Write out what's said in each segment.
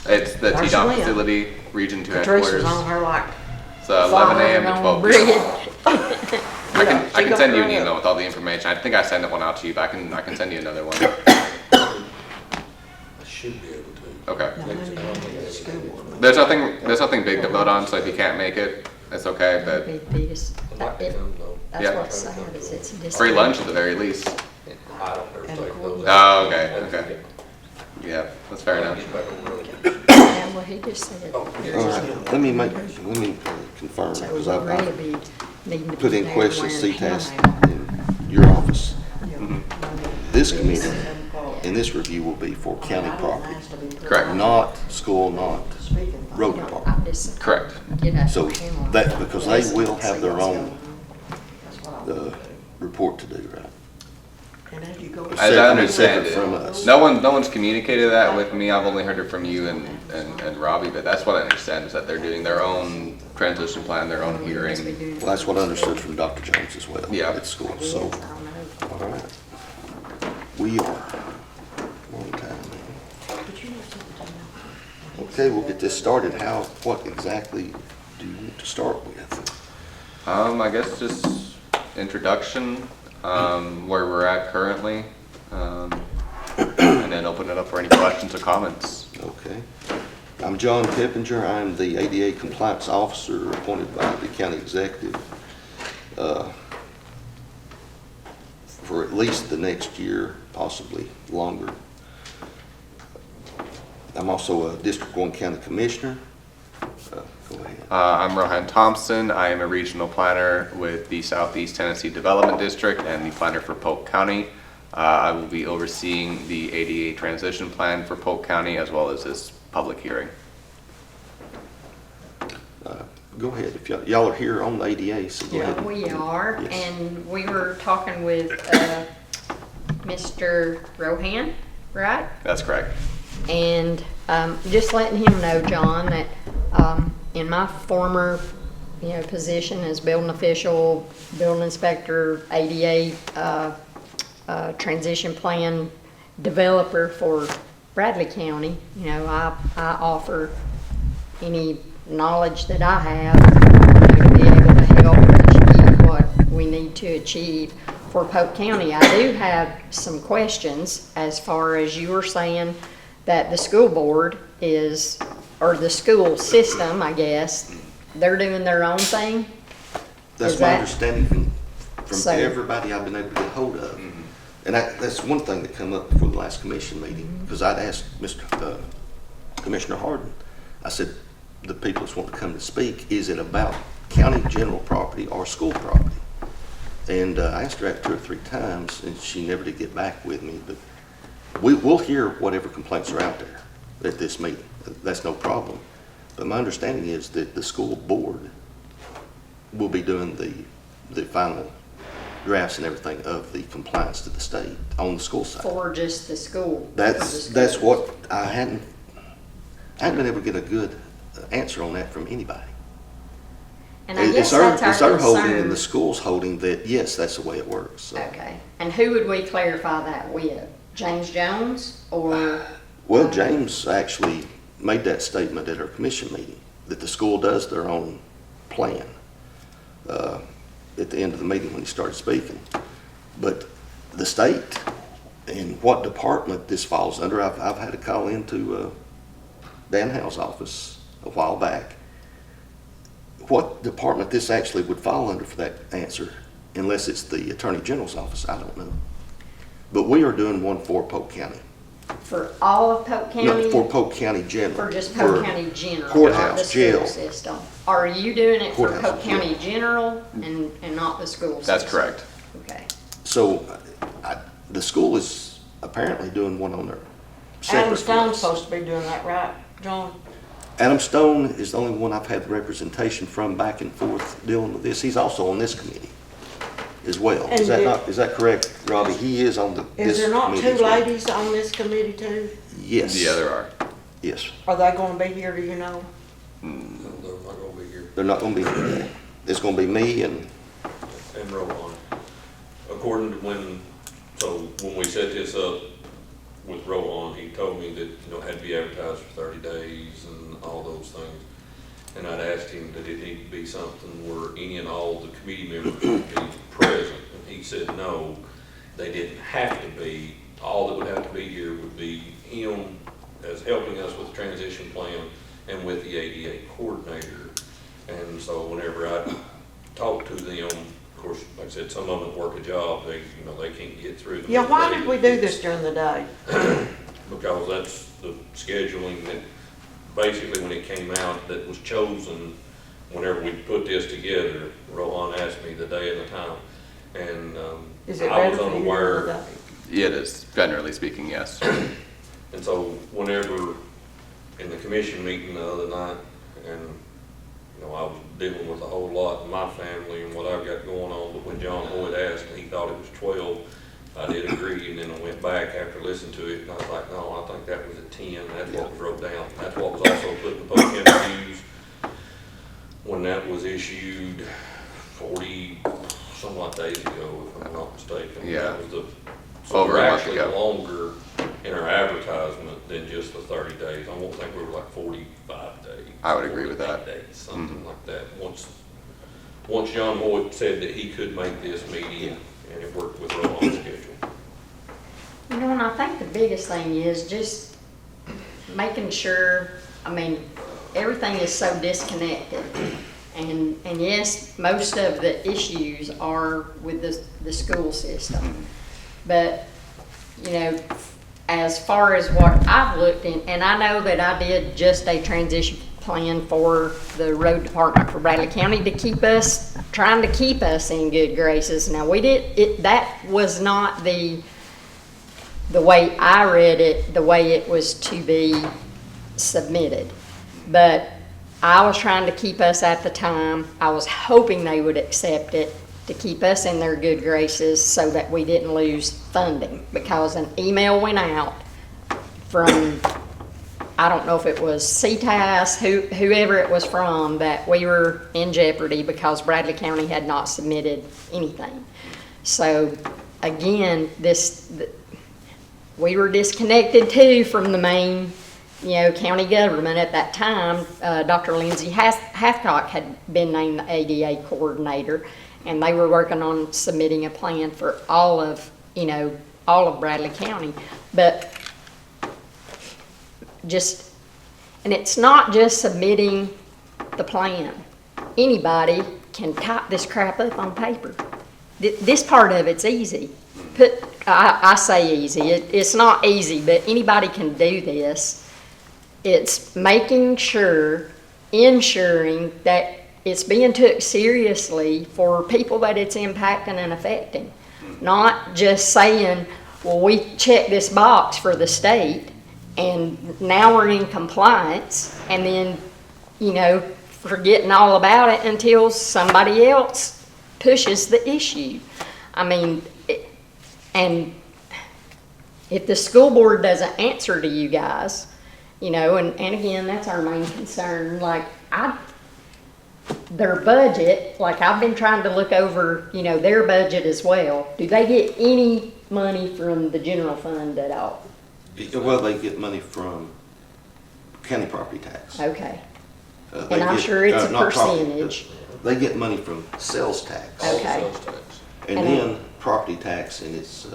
It's the Where's T-Dot Lynn? facility, Region 2 Patrice headquarters. was on her like. So 11 a.m. to 12 p.m. I can send you an email with all the information. I think I sent one out to you, but I can send you another one. I should be able to. Okay. School. There's nothing big to vote on, so if you can't make it, it's okay. But I'd like to come though. That's Yeah. what's sad, is it's a free lunch at the very least. I don't ever And take of those. course- Oh, okay. Yeah, that's fair enough. Get back on the road. Yeah, well, he just said. Oh, All right, let me confirm, So because we'll I've really be needing to put be in there questions, wearing CTAS helmet. in your office. Mm-hmm. This committee and this review will be for county property, Correct. not school, not road You know, department. I just Correct. get out So the camera. that, because they will have their See what's own, going on. report to do, right? And as you go. As I understand Separate from it, us. no one's communicated that with me. I've only heard it from you and Robbie, but that's what I understand is that they're doing their own transition plan, their own hearing. Well, that's what I understood from Dr. Jones as well. Yeah. At school, so, all right. We are on time. Okay, we'll get this started. What exactly do you want to start with? I guess just introduction, where we're at currently, and then open it up for any questions or comments. Okay. I'm John Pippinger. I'm the ADA Compliance Officer appointed by the County Executive for at least the next year, possibly longer. I'm also a District 1 County Commissioner. Go ahead. I'm Rohan Thompson. I am a regional planner with the Southeast Tennessee Development District and the planner for Polk County. I will be overseeing the ADA transition plan for Polk County as well as this public hearing. Go ahead. If y'all are here on the ADA, so go ahead. We are, Yes. and we were talking with Mr. Rohan, right? That's correct. And just letting him know, John, that in my former, position as building official, building inspector, ADA transition plan developer for Bradley County, I offer any knowledge that I have to be able to help achieve what we need to achieve for Polk County. I do have some questions as far as you were saying that the school board is, or the school system, I guess, they're doing their own thing? That's Is my that- understanding from So- everybody I've been able to get hold of. And that's one thing that come up before the last commission meeting, because I'd asked Commissioner Harden, I said, the people that want to come to speak, is it about county general property or school property? And I asked her that 2 or 3 times, and she never did get back with me, but we'll hear whatever complaints are out there at this meeting. That's no problem. But my understanding is that the school board will be doing the final drafts and everything of the compliance to the state on the school side. For just the school? That's what I hadn't been able to get a good answer on that from anybody. And I guess that's It's our our holding and the concern. school's holding that, yes, that's the way it works. So. Okay, and who would we clarify that with? James Jones or? Well, James actually made that statement at our commission meeting, that the school does their own plan at the end of the meeting when he started speaking. But the state and what department this falls under, I've had a call into Dan Howe's office a while back. What department this actually would fall under for that answer, unless it's the Attorney General's office, I don't know. But we are doing one for Polk County. For all of Polk County? No, for Polk County General. For just Polk County General? courthouse, not the jail. school system? Are you doing it for Courthouse, Polk jail. County General and not the school system? That's correct. Okay. So the school is apparently doing one on their separate. Adam Stone's groups. supposed to be doing that, right, John? Adam Stone is the only one I've had representation from back and forth dealing with this. He's also on this committee as well. Is And is that correct, Robbie? He is on this Is there not committee two as well. ladies on this committee too? Yes. Yeah, there are. Yes. Are they gonna be here, do you know? No, they're not gonna be here. They're not gonna be here. It's gonna be me and, And Rowan. According to when we set this up, with Rowan, he told me that, it had to be advertised for 30 days and all those things. And I'd asked him that it needed to be something where any and all the committee members would be present. And he said, no, they didn't have to be. All that would have to be here would be him as helping us with the transition plan and with the ADA coordinator. And so whenever I talked to them, of course, like I said, some of them work a job, they can't get through. Yeah, why did we do this during the day? Because that's the scheduling that, basically when it came out, that was chosen whenever we put this together. Rohan asked me the day and the time, and Is it I better was for you during the unaware. day? Yeah, it is, generally speaking, yes. And so whenever in the commission meeting the other night, and I was dealing with a whole lot in my family and what I've got going on, but when John Hoyt asked and he thought it was 12, I did agree, and then I went back after listening to it, and I was like, no, I think that was at 10, that's what was wrote down. That's what was also put in the Polk County News when that was issued 40 some odd days ago, if I'm not mistaken. Yeah. That was so Over we're a month actually ago. longer in our advertisement than just the 30 days. I won't think we were like 45 days. I would agree with that. 48 days, something like that. Once John Hoyt said that he could make this meeting, and it worked with Rowan's schedule. And I think the biggest thing is just making sure, everything is so disconnected. And yes, most of the issues are with the school system. But, as far as what I've looked in, and I know that I did just a transition plan for the road department for Bradley County to trying to keep us in good graces. Now, that was not the way I read it, the way it was to be submitted. But I was trying to keep us at the time. I was hoping they would accept it to keep us in their good graces so that we didn't lose funding, because an email went out from, I don't know if it was CTAS, whoever it was from, that we were in jeopardy because Bradley County had not submitted anything. So again, we were disconnected too from the main county government at that time. Dr. Lindsay Hathcock had been named the ADA coordinator, and they were working on submitting a plan for all of Bradley County. But and it's not just submitting the plan. Anybody can type this crap up on paper. This part of it's easy. I say easy. It's not easy, but anybody can do this. It's making sure, ensuring that it's being took seriously for people that it's impacting and affecting. Not just saying, well, we checked this box for the state and now we're in compliance, and then, forgetting all about it until somebody else pushes the issue. And if the school board doesn't answer to you guys, and again, that's our main concern. Their budget, I've been trying to look over, their budget as well. Do they get any money from the general fund at all? Well, they get money from county property tax. Okay. They And I'm get- sure it's a not property, percentage. They get money from sales tax. Okay. Sales tax. And And then property tax, and it's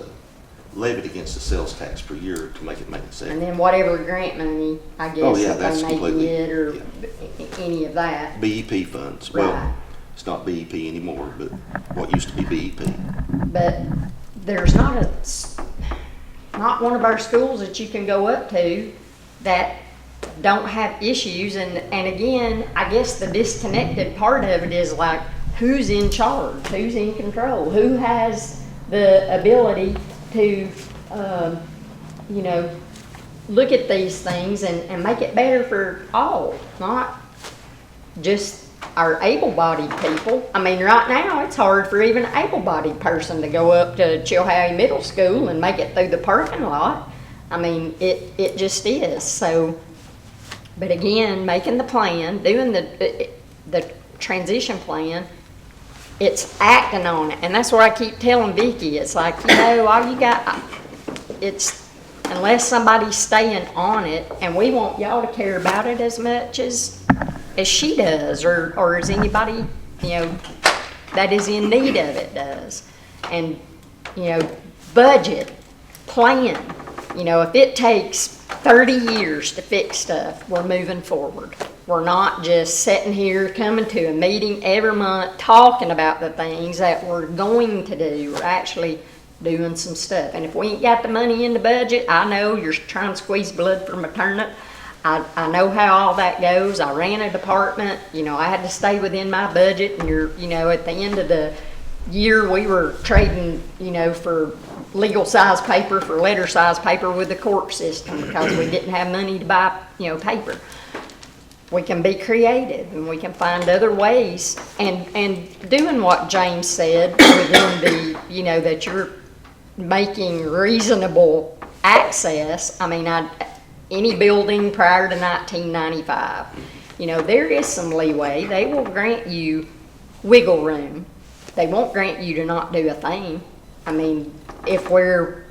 levied against the sales tax per year to make sense. And then whatever grant money, I guess, Oh, yeah, that that's they may completely- get, or yeah. any of that. BEP funds. Right. Well, it's not BEP anymore, but what used to be BEP. But there's not one of our schools that you can go up to that don't have issues. And again, I guess the disconnected part of it is who's in charge, who's in control, who has the ability to, look at these things and make it better for all, not just our able-bodied people. Right now, it's hard for even an able-bodied person to go up to Chilhowie Middle School and make it through the parking lot. It just is. So, but again, making the plan, doing the transition plan, it's acting on it. And that's what I keep telling Vicki. It's all you got, unless somebody's staying on it, and we want y'all to care about it as much as she does, or as anybody, you know, that is in need of it does. And, you know, budget, plan, you know, if it takes 30 years to fix stuff, we're moving forward. We're not just sitting here coming to a meeting every month talking about the things that we're going to do. We're actually doing some stuff. And if we ain't got the money in the budget, I know you're trying to squeeze blood from a turnip. I know how all that goes. I ran a department, you know, I had to stay within my budget, and you know, at the end of the year, we were trading, you know, for legal size paper, for letter size paper with the court system, because we didn't have money to buy, you know, paper. We can be creative, and we can find other ways, and doing what James said within the, you know, that you're making reasonable access. I mean, any building prior to 1995, you know, there is some leeway. They will grant you wiggle room. They won't grant you to not do a thing. I mean, if we're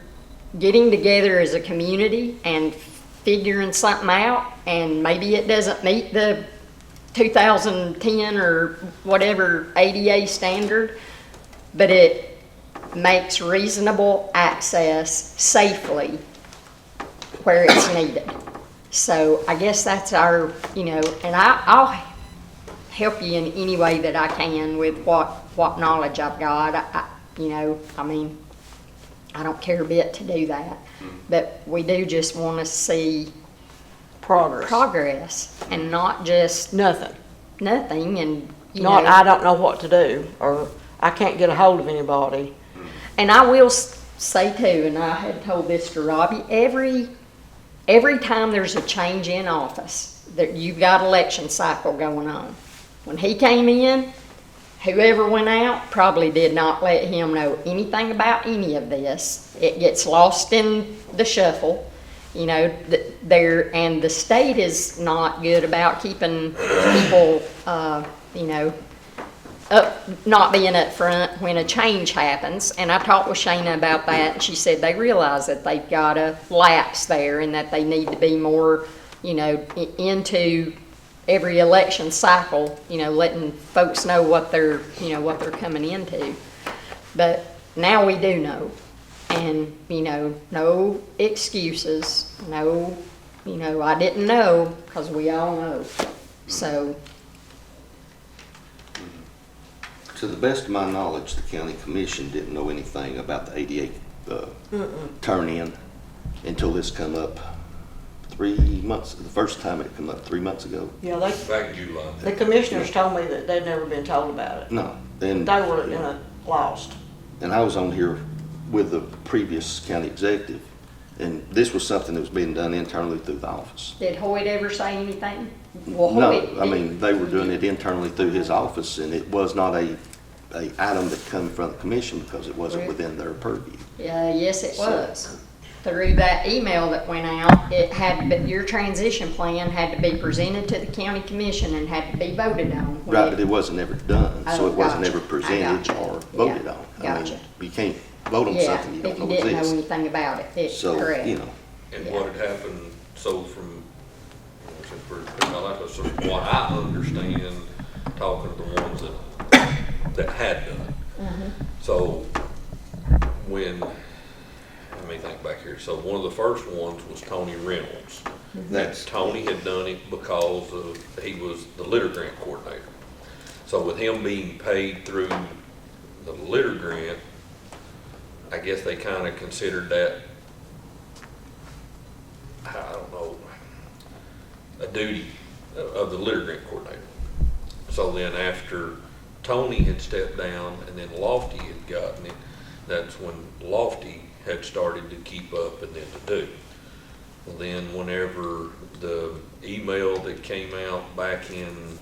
getting together as a community and figuring something out, and maybe it doesn't meet the 2010 or whatever ADA standard, but it makes reasonable access safely where it's needed. So I guess that's our, you know, and I'll help you in any way that I can with what knowledge I've got. You know, I mean, I don't care a bit to do that, but we do just want to see progress and not just Nothing. and, you Not, know. I don't know what to do, or I can't get a hold of anybody. And I will say too, and I had told this to Robbie, every time there's a change in office, that you've got election cycle going on. When he came in, whoever went out probably did not let him know anything about any of this. It gets lost in the shuffle, you know, and the state is not good about keeping people, you know, not being up front when a change happens. And I talked with Shayna about that, and she said they realize that they've got a lapse there, and that they need to be more, you know, into every election cycle, you know, letting folks know what they're, you know, what they're coming into. But now we do know, and, you know, no excuses, no, you know, I didn't know, because we all know. So, To the best of my knowledge, the county commission didn't know anything about the ADA turn-in until this come up 3 months, the first time it come up 3 months ago. Yeah, Back in July. the commissioners told me that they'd never been told about it. No, They and were lost. I was on here with the previous county executive, and this was something that was being done internally through the office. did Hoyt ever say anything? Well, No, Hoyt I mean, they were doing it internally through his office, and it was not a item that come from the commission because it wasn't within their purview. Yeah, yes, it was. Through that email that went out, it had, but your transition plan had to be presented to the county commission and had to be voted on. when Right, but it wasn't ever done, so Oh, it wasn't gotcha. ever presented I gotcha. or voted Yeah, on. I mean, gotcha. you can't vote on Yeah, something you if don't you know didn't know exists. anything about it, it's So, correct. you know, And Yeah. what had happened, so from, what I understand, talking to the ones that had done it. So when, let me think back here. So one of the first ones was Tony Reynolds. that's, Tony had done it because he was the litter grant coordinator. So with him being paid through the litter grant, I guess they kind of considered that, I don't know, a duty of the litter grant coordinator. So then after Tony had stepped down and then Lofty had gotten it, that's when Lofty had started to keep up and then to do. Well, then whenever the email that came out back in,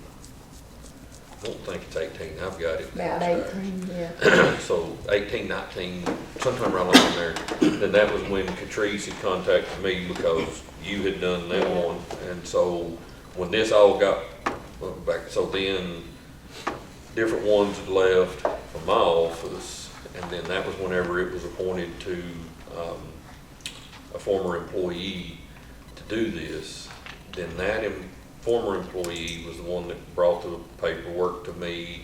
I don't think it's 18, I've got it. About 18, yeah. So 18, 19, sometime right around there, then that was when Catrice had contacted me because you had done that one. And so when this all got back, so then different ones had left from my office, and then that was whenever it was appointed to a former employee to do this, then that former employee was the one that brought the paperwork to me.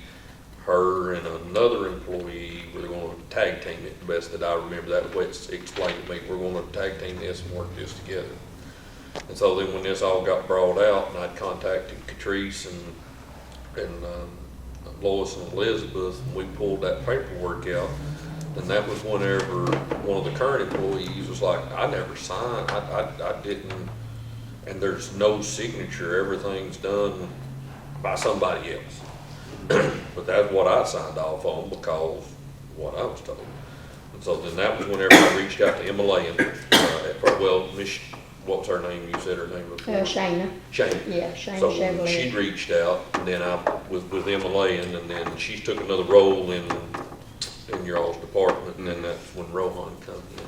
Her and another employee were going to tag team it, the best that I remember. That was explained to me. We're going to tag team this and work this together. And so then when this all got brought out, and I'd contacted Catrice and Lois and Elizabeth, and we pulled that paperwork out, and that was whenever one of the current employees was like, I never signed, I didn't, and there's no signature, everything's done by somebody else. But that's what I signed off on because what I was told. And so then that was whenever I reached out to Emma Lane, what was her name? You said her name before? Shayna. Shane. Yeah, Shayna So Chevalier. she reached out, and then I was with Emma Lane, and then she took another role in your all's department, and then that's when Rohan come in.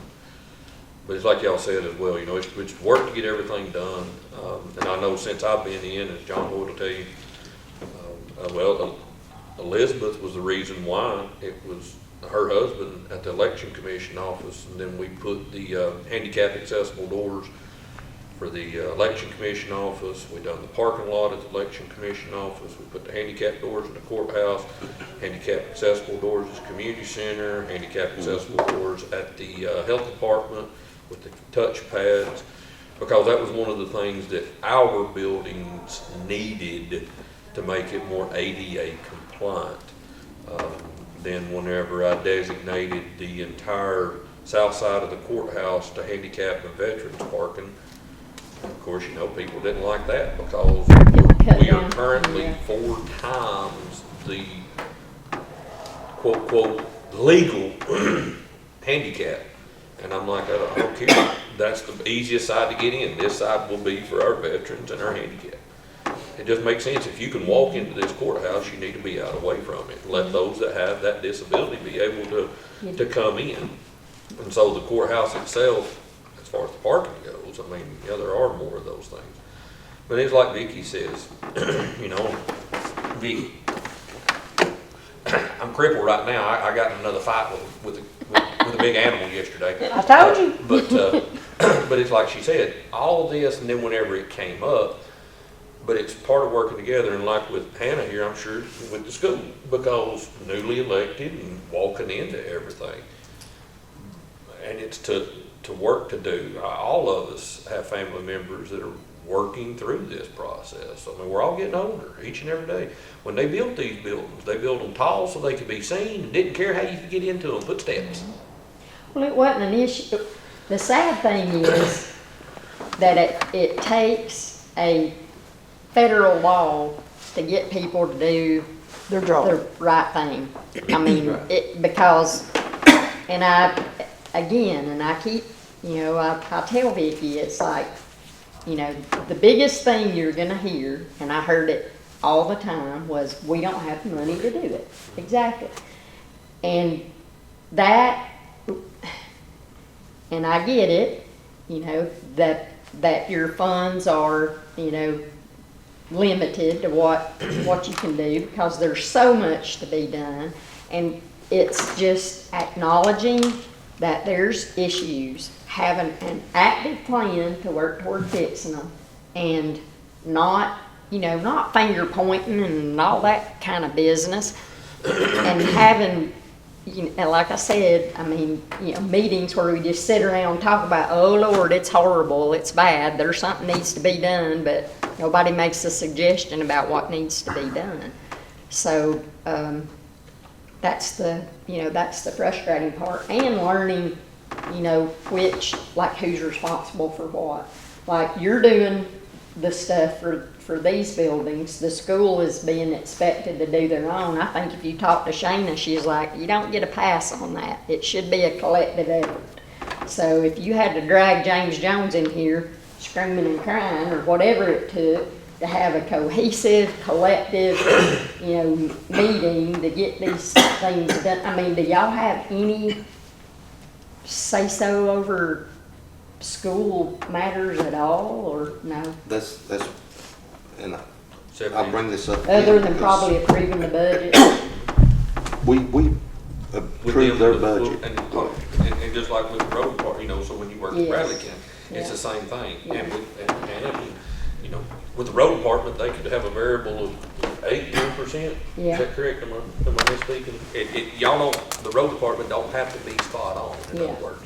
But it's like y'all said as well, you know, it's work to get everything done. And I know since I've been in, as John Boyd will tell you, Elizabeth was the reason why. It was her husband at the election commission office, and then we put the handicap accessible doors for the election commission office. We done the parking lot at the election commission office. We put the handicap doors in the courthouse, handicap accessible doors at the community center, handicap accessible doors at the health department with the touch pads, because that was one of the things that our buildings needed to make it more ADA compliant. Then whenever I designated the entire south side of the courthouse to handicap and veterans parking, of course, you know, people didn't like that because we are currently 4 times the quote, quote, legal handicap. And I'm like, I don't care. That's the easiest side to get in. This side will be for our veterans and our handicap. It just makes sense. If you can walk into this courthouse, you need to be out away from it. Let those that have that disability be able to come in. And so the courthouse itself, as far as the parking goes, I mean, yeah, there are more of those things. But it's like Vicki says, you know, Vicki, I'm crippled right now. I got in another fight with a big animal yesterday. I told you. But it's like she said, all this, and then whenever it came up, but it's part of working together, and like with Hannah here, I'm sure with the school, because newly elected and walking into everything. And it's to work to do. All of us have family members that are working through this process. I mean, we're all getting older each and every day. When they built these buildings, they built them tall so they could be seen and didn't care how you could get into them, put steps. Well, it wasn't an issue. The sad thing is that it takes a federal law to get people to do Their job. the right thing. I mean, because, and I keep, you know, I tell Vicki, it's like, you know, the biggest thing you're gonna hear, and I heard it all the time, was we don't have money to do it. Exactly. And that, and I get it, you know, that your funds are, you know, limited to what you can do, because there's so much to be done. And it's just acknowledging that there's issues, having an active plan to work toward fixing them, and not, you know, not finger pointing and all that kind of business, and having, you know, like I said, I mean, you know, meetings where we just sit around and talk about, oh Lord, it's horrible, it's bad, there's something needs to be done, but nobody makes a suggestion about what needs to be done. So that's the, you know, that's the frustrating part, and learning, you know, like who's responsible for what. Like you're doing the stuff for these buildings, the school is being expected to do their own. I think if you talk to Shayna, she's like, you don't get a pass on that. It should be a collective effort. So if you had to drag James Jones in here screaming and crying, or whatever it took to have a cohesive, collective, you know, meeting to get these things done. I mean, do y'all have any say-so over school matters at all, or no? That's, and I Except bring this up. Other again than because probably approving the budget? We approved their budget. And just like with the road part, so when you work in Yes. Bradley County, it's Yeah. the same thing. Yeah. And with the road department, they could have a variable of 8-10%. Yeah. Is that correct? Am I misspeaking? The road department don't have to be spot on, in Yeah. other words.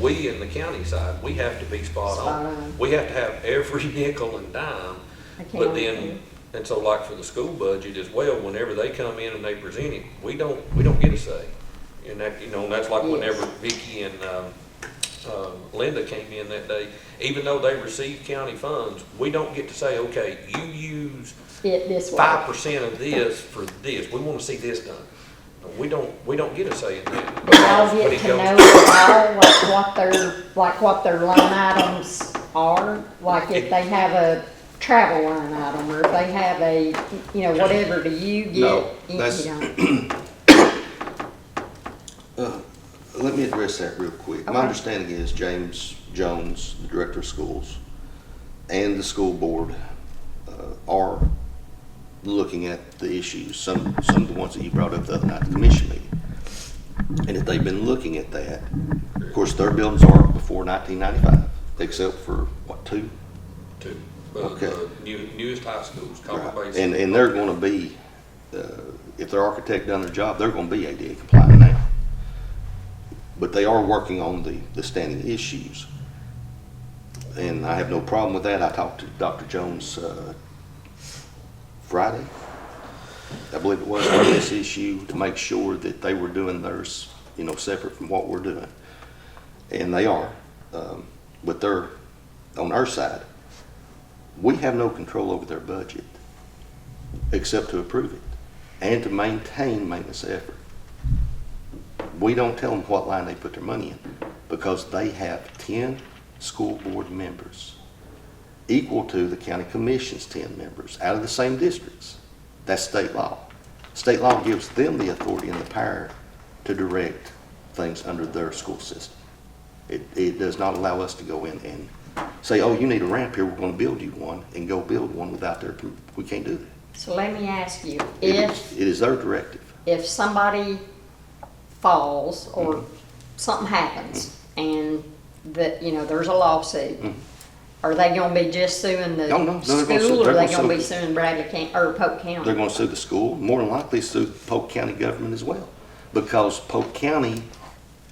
We in the county side, we have to be spot Spot on. on. We have to have every nickel and dime. But Account then, and so like for the school budget as well, whenever they come in and they present it, we don't get a say. And that, and that's like Yes. whenever Vicky and, Linda came in that day, even though they received county funds, we don't get to say, okay, you use It this way. 5% of this for this, we wanna see this done. We don't get a say in that. Do y'all When get it to goes- know all what their line items are? Like if they have a travel line item, or if they have a, whatever, do you get? No, you that's- don't? Let me address that real quick. My Okay. understanding is James Jones, the director of schools, and the school board are looking at the issues, some of the ones that you brought up the other night at the commission meeting. And if they've been looking at that, of course, their buildings are before 1995, except for, what, two? To, Okay. the newest high schools, Copper Right. Basin. And they're gonna be, if their architect done their job, they're gonna be ADA compliant now. But they are working on the standing issues. And I have no problem with that. I talked to Dr. Jones, Friday, I believe it was, on this issue, to make sure that they were doing theirs, separate from what we're doing. And they are, but they're, on our side, we have no control over their budget, except to approve it, and to maintain maintenance effort. We don't tell them what line they put their money in, because they have 10 school board members, equal to the county commission's 10 members, out of the same districts. That's state law. State law gives them the authority and the power to direct things under their school system. It does not allow us to go in and say, oh, you need a ramp here, we're gonna build you one, and go build one without their, we can't do that. So let me ask you, It if is their directive. somebody falls or something happens and there's a lawsuit, are they gonna be just suing the No, they're gonna sue- school, or they're are they gonna gonna be sue- suing Bradley County or Polk They're County? gonna sue the school, more than likely sue Polk County government as well. Because Polk County,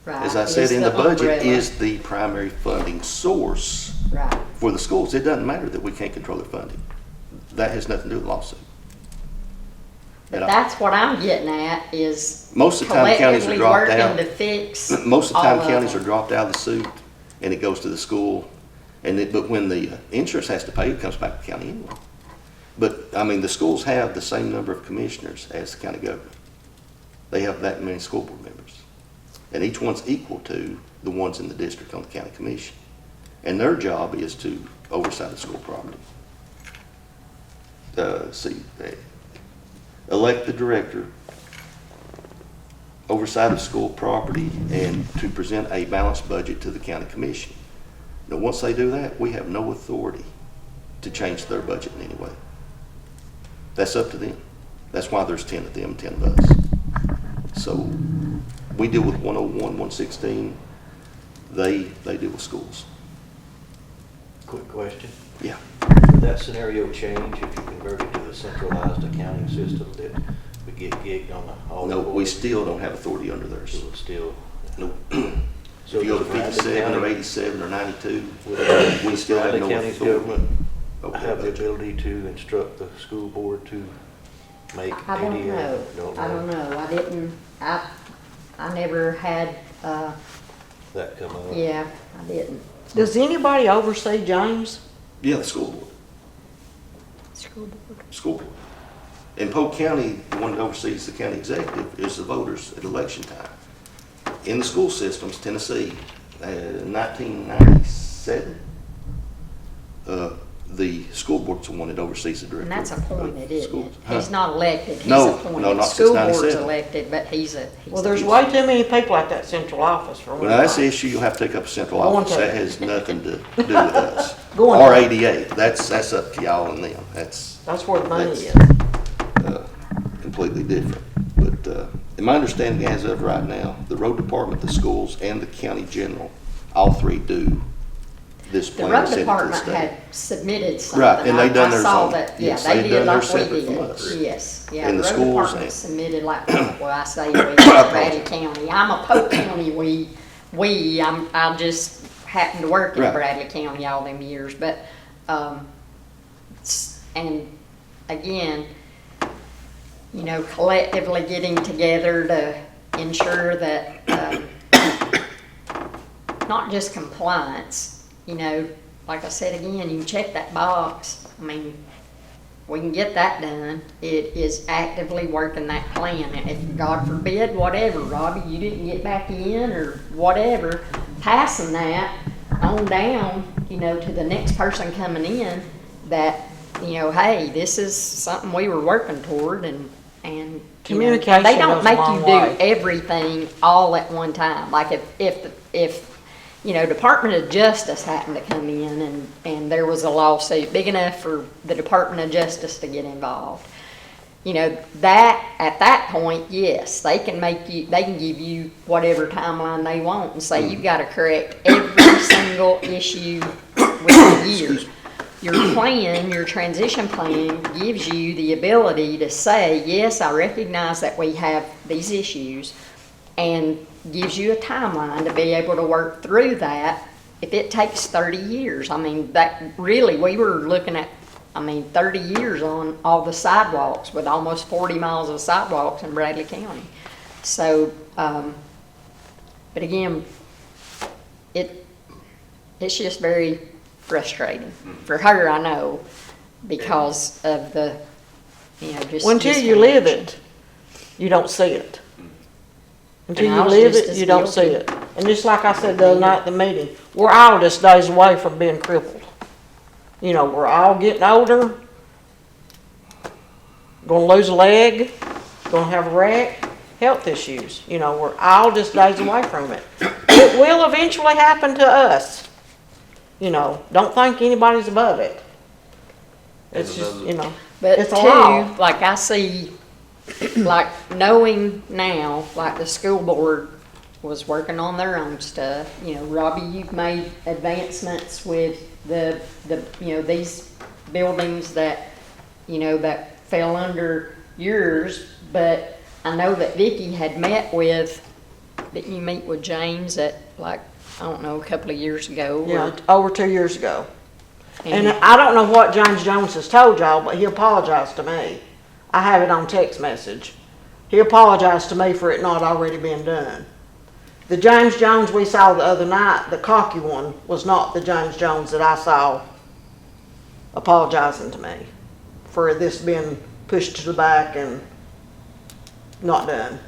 Right, as I said is in the budget, umbrella. is the primary funding source Right, for the schools. It doesn't matter that we can't control their funding. That has nothing to do with lawsuit. but And that's what I'm getting at, is Most of the time counties are collectively dropped working out. to fix Most of the all time of counties are them. dropped out of the suit and it goes to the school. But when the insurance has to pay, it comes back to the county anyway. But, the schools have the same number of commissioners as the county government. They have that many school board members. And each one's equal to the ones in the district on the county commission. And their job is to oversight the school property. Elect the director, oversight of school property, and to present a balanced budget to the county commission. Now, once they do that, we have no authority to change their budget in any way. That's up to them. That's why there's 10 of them, 10 of us. So we deal with 101, 116. They deal with schools. Quick question. Yeah. Would that scenario change if you converted to a centralized accounting system that would get gigged on all the No, we boards? still don't have authority under theirs. So it's still, No. so If you go to does Bradley 57 or County- 87 or 92, would we still have Bradley no County's authority government over that have the budget. ability to instruct the school board to make I don't ADA? know, I don't know, I never had, That come up? yeah, I didn't. Does anybody oversee James? Yeah, the school board. School board. School board. In Polk County, the one that oversees the county executive is the voters at election time. In the school systems, Tennessee, 1997, the school board's the one that oversees the director. And that's appointed, of isn't schools. it? He's not elected, he's No, appointed. no, not since School board's 97. elected, but he's Well, there's way too many people at that central office for one Well, that's the thing. issue, you'll have to take up a central Go on office. to That it. has nothing to do with us. Go on Or to it. ADA, that's up to y'all and them. That's where the money That's- is. Completely different. But And my understanding as of right now, the road department, the schools, and the county general, all three do this The plan road and send it to the department state. had submitted something. Right, and they done I theirs saw on- that, yeah, yes, they they did done like theirs we separate from did. us. Yes, yeah, And the the road schools department and- submitted like, well, I say we, Bradley County. I'm a Polk County, I just happened to work in Right. Bradley County all them years, but, and again, you know, collectively getting together to ensure that, not just compliance, you know, like I said again, you can check that box. I mean, we can get that done. It is actively working that plan. And if, God forbid, whatever, Robbie, you didn't get back in or whatever, passing that on down, you know, to the next person coming in, that, you know, hey, this is something we were working toward, and you know, Communication they don't goes a make long you do way. everything all at one time. Like if you know, Department of Justice happened to come in and there was a lawsuit big enough for the Department of Justice to get involved. You know, that, at that point, yes, they can give you whatever timeline they want and say you've got to correct every single issue within a year. Your plan, your transition plan gives you the ability to say, yes, I recognize that we have these issues, and gives you a timeline to be able to work through that. If it takes 30 years, I mean, that really, we were looking at, 30 years on all the sidewalks, with almost 40 miles of sidewalks in Bradley County. So, but again, it's just very frustrating for her, I know, because of the, you know, just. Well, until you live it, you don't see it. Until And I you was live just it, as you don't see guilty. it. And just like I said the other night at the meeting, we're all just days away from being crippled. You know, we're all getting older, gonna lose a leg, gonna have a wreck, health issues. You know, we're all just days away from it. It will eventually happen to us. You know, don't think anybody's above it. It's just, you know, But it's a too, law. like I see, like knowing now, like the school board was working on their own stuff. You know, Robbie, you've made advancements with the you know, these buildings that, you know, that fell under yours. But I know that Vicki had met with, didn't you meet with James at, like, I don't know, a couple of years ago? Yeah, over 2 years ago. And I don't know what James Jones has told y'all, but he apologized to me. I have it on text message. He apologized to me for it not already being done. The James Jones we saw the other night, the cocky one, was not the James Jones that I saw apologizing to me for this being pushed to the back and not done.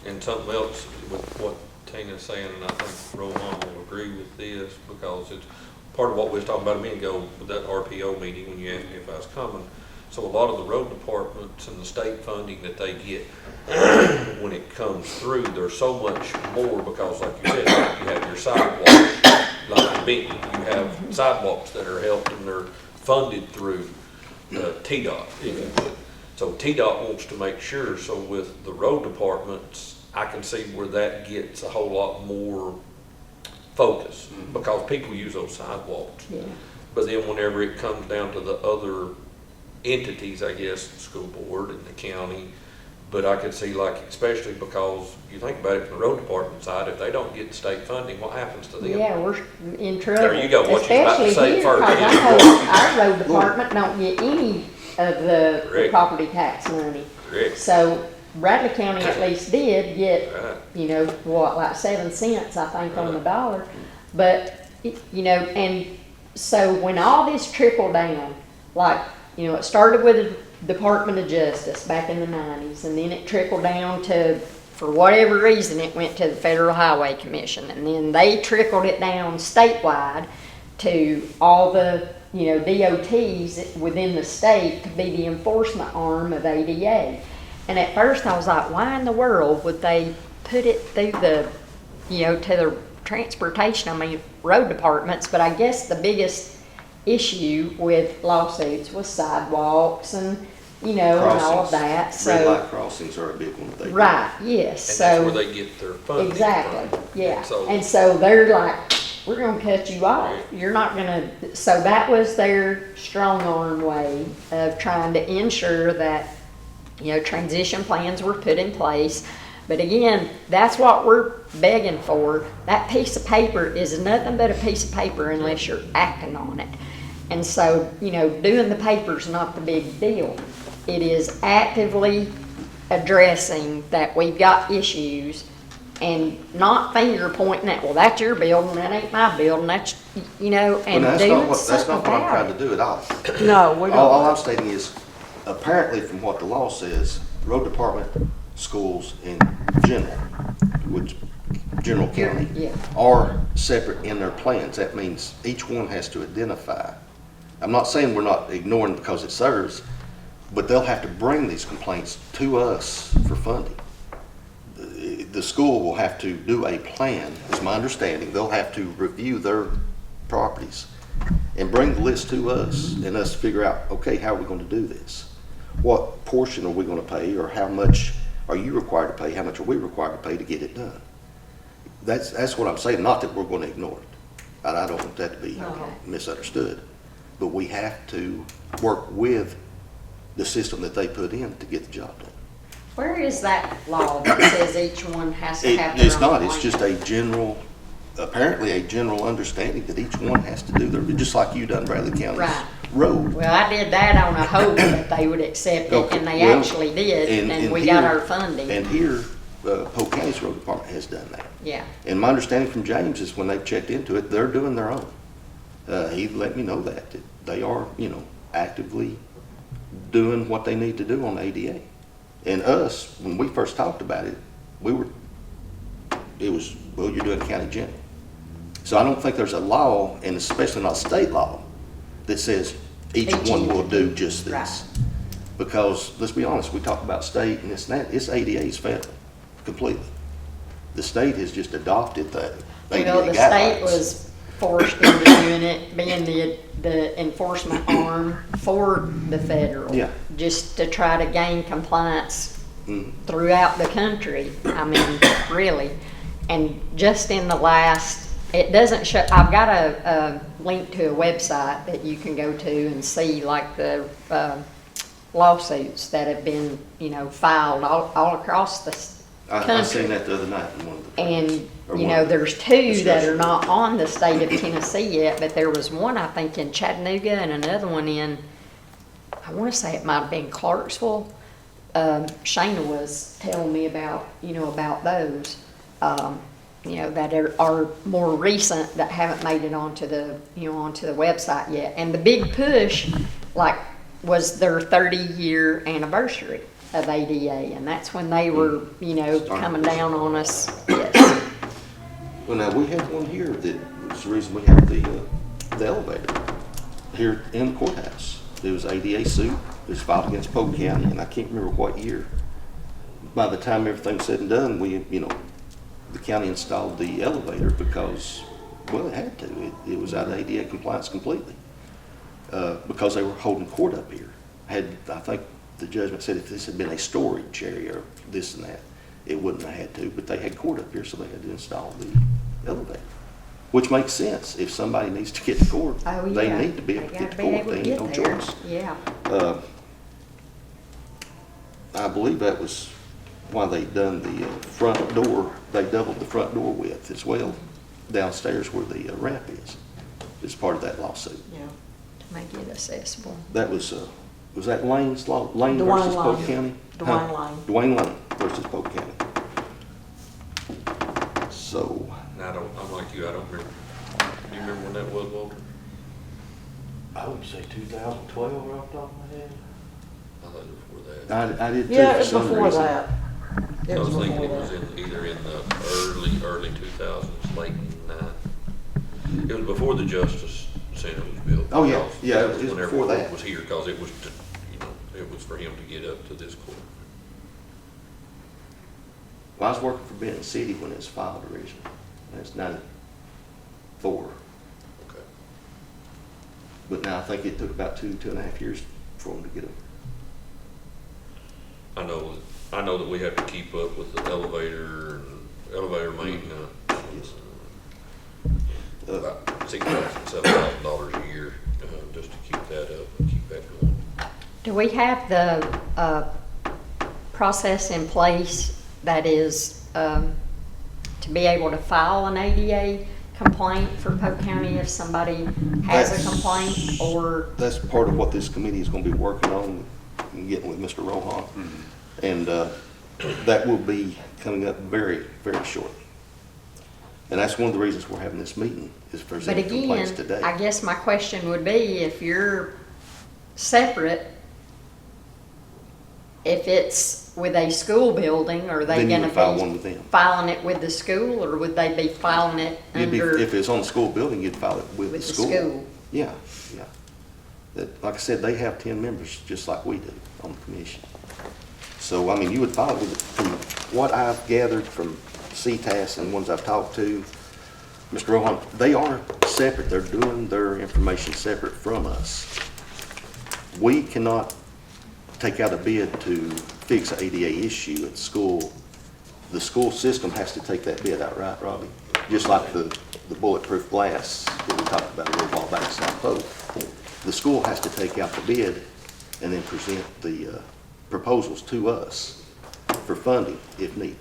And something else with what Tina's saying, and I think Rohan will agree with this, because it's part of what we was talking about a minute ago with that RPO meeting when you asked me if I was coming. So a lot of the road departments and the state funding that they get when it comes through, there's so much more, because like you said, you have your sidewalks, like in Benton, you have sidewalks that are helped and they're funded through TDOT, if you would. So TDOT wants to make sure, so with the road departments, I can see where that gets a whole lot more focus, because people use those sidewalks. Yeah. But then whenever it comes down to the other entities, I guess, the school board and the county, but I could see, like, especially because you think about it from the road department side, if they don't get state funding, what happens to them? Yeah, we're in trouble. There you go, what you was about to Especially say here, first. 'cause I know our road department don't get any of the Correct. property tax money. Correct. So Bradley County at least did get, Right. you know, what, like 7 cents, I think, on the Right. dollar. But, you know, and so when all this trickled down, like, you know, it started with the Department of Justice back in the 90s, and then it trickled down to, for whatever reason, it went to the Federal Highway Commission, and then they trickled it down statewide to all the, you know, DOTs within the state to be the enforcement arm of ADA. And at first I was like, why in the world would they put it through the, you know, to the transportation, road departments? But I guess the biggest issue with lawsuits was sidewalks and you know, and all of Crossings, that, red so. light crossings are a big one. They do. Right, yes, And so. that's where they get their funding Exactly, from. yeah. So, And so they're like, we're gonna cut you off. You're not gonna, so that was their strong arm way of trying to ensure that, you know, transition plans were put in place. But again, that's what we're begging for. That piece of paper is nothing but a piece of paper unless you're acting on it. And so, you know, doing the paper's not the big deal. It is actively addressing that we've got issues and not finger pointing at, well, that's your building, that ain't my building, that's, you know, Well, and that's doing not something what I'm about trying it. to do at all. No, we All I'm don't. stating is, apparently from what the law says, road department, schools, and general, which, general county, Yeah. are separate in their plans. That means each one has to identify. I'm not saying we're not ignoring because it's theirs, but they'll have to bring these complaints to us for funding. The school will have to do a plan, is my understanding. They'll have to review their properties and bring the list to us and us figure out, okay, how are we going to do this? What portion are we going to pay, or how much are you required to pay? How much are we required to pay to get it done? That's what I'm saying, not that we're going to ignore it. I don't want that to be Okay. misunderstood. But we have to work with the system that they put in to get the job done. Where is that law that says each one has to have their own It's not, it's plan? just a general, apparently a general understanding that each one has to do their, just like you done Bradley County's Right. road. Well, I did that on a hope that they would accept it, Okay, and they well, actually did, and we here- got our funding. And here, Polk County's road department has done that. Yeah, And my understanding from James is when they've checked into it, they're doing their own. He let me know that they are, you know, actively doing what they need to do on the ADA. And us, when we first talked about it, it was, well, you're doing county general. So I don't think there's a law, and especially not state law, that says each Each one will entity. do just this. Right. Because, let's be honest, we talk about state and this and that, it's ADA's federal, completely. The state has just adopted the ADA well, the guidelines. state was forced into doing it, being the enforcement arm for the federal. Yeah. Just to try to gain compliance Mm. throughout the country, I mean, really. And just in the last, it doesn't show, I've got a link to a website that you can go to and see like the lawsuits that have been, you know, filed all across the I country. seen that the other night in one of the. And, or you one know, of the there's two that are discussions. not on the state of Tennessee yet, but there was one, I think, in Chattanooga and another one in, I want to say it might have been Clarksville. Shayna was telling me about, you know, about those, you know, that are more recent that haven't made it onto the, you know, onto the website yet. And the big push, like, was their 30-year anniversary of ADA, and that's when they were, you know, coming down on us. Yes. Well, now, we have one here that was the reason we have the elevator here in the courthouse. There was ADA suit, it was filed against Polk County, and I can't remember what year. By the time everything's said and done, we, you know, the county installed the elevator because, well, it had to. It was out of ADA compliance completely. Because they were holding court up here. I think the judgment said if this had been a storage area or this and that, it wouldn't have had to, but they had court up here, so they had to install the elevator. Which makes sense. If somebody needs to get to court, Oh, they yeah. need to be able to They get to gotta be court. able They to ain't no get there. choice. Yeah. I believe that was why they done the front door. They doubled the front door width as well downstairs where the ramp is. It's part of that lawsuit. Yeah. To make it accessible. That was that Lane's law, Lane Dwayne versus Polk Lane. County? Dwayne Huh? Lane. Dwayne Lane versus Polk County. So, and I'm like you, I don't remember. Do you remember when that was, Walter? I would say 2012 right off the top of my head. I thought it was before that. I did too. Yeah, for it was some before reason. that. It I was was thinking before it was that. either in the early 2000s, late 90s. It was before the Justice Center was built. Oh, yeah. Because Yeah, that it was whenever before court that. was here, because it was, you know, it was for him to get up to this court. Well, I was working for Benton City when it was filed originally. That's 94. Okay. But now I think it took about 2.5 years for them to get I know that we have to keep up with the elevator and elevator maintenance. About $6,000, $7,000 a year, just to keep that up and keep that going. Do we have the process in place that is to be able to file an ADA complaint for Polk County if somebody has a That's- complaint, or? That's part of what this committee is gonna be working on, and getting with Mr. Rohan. And, that will be coming up very, very short. And that's one of the reasons we're having this meeting, is for But any complaints again, today. I guess my question would be, if you're separate, if it's with a school building, are they Then you gonna would file one with be them. filing it with the school, or would they be filing it You'd be, under if it's on the school building, you'd file it with the with the school. school? Yeah, yeah. That, like I said, they have 10 members, just like we do on the commission. So, I mean, you would file it with, from what I've gathered from CTAS and the ones I've talked to, Mr. Rohan, they are separate. They're doing their information separate from us. We cannot take out a bid to fix an ADA issue at school. The school system has to take that bid out, right, Robbie? Just like the bulletproof glass that we talked about a little while back in South Polk. The school has to take out the bid and then present the proposals to us for funding if needed.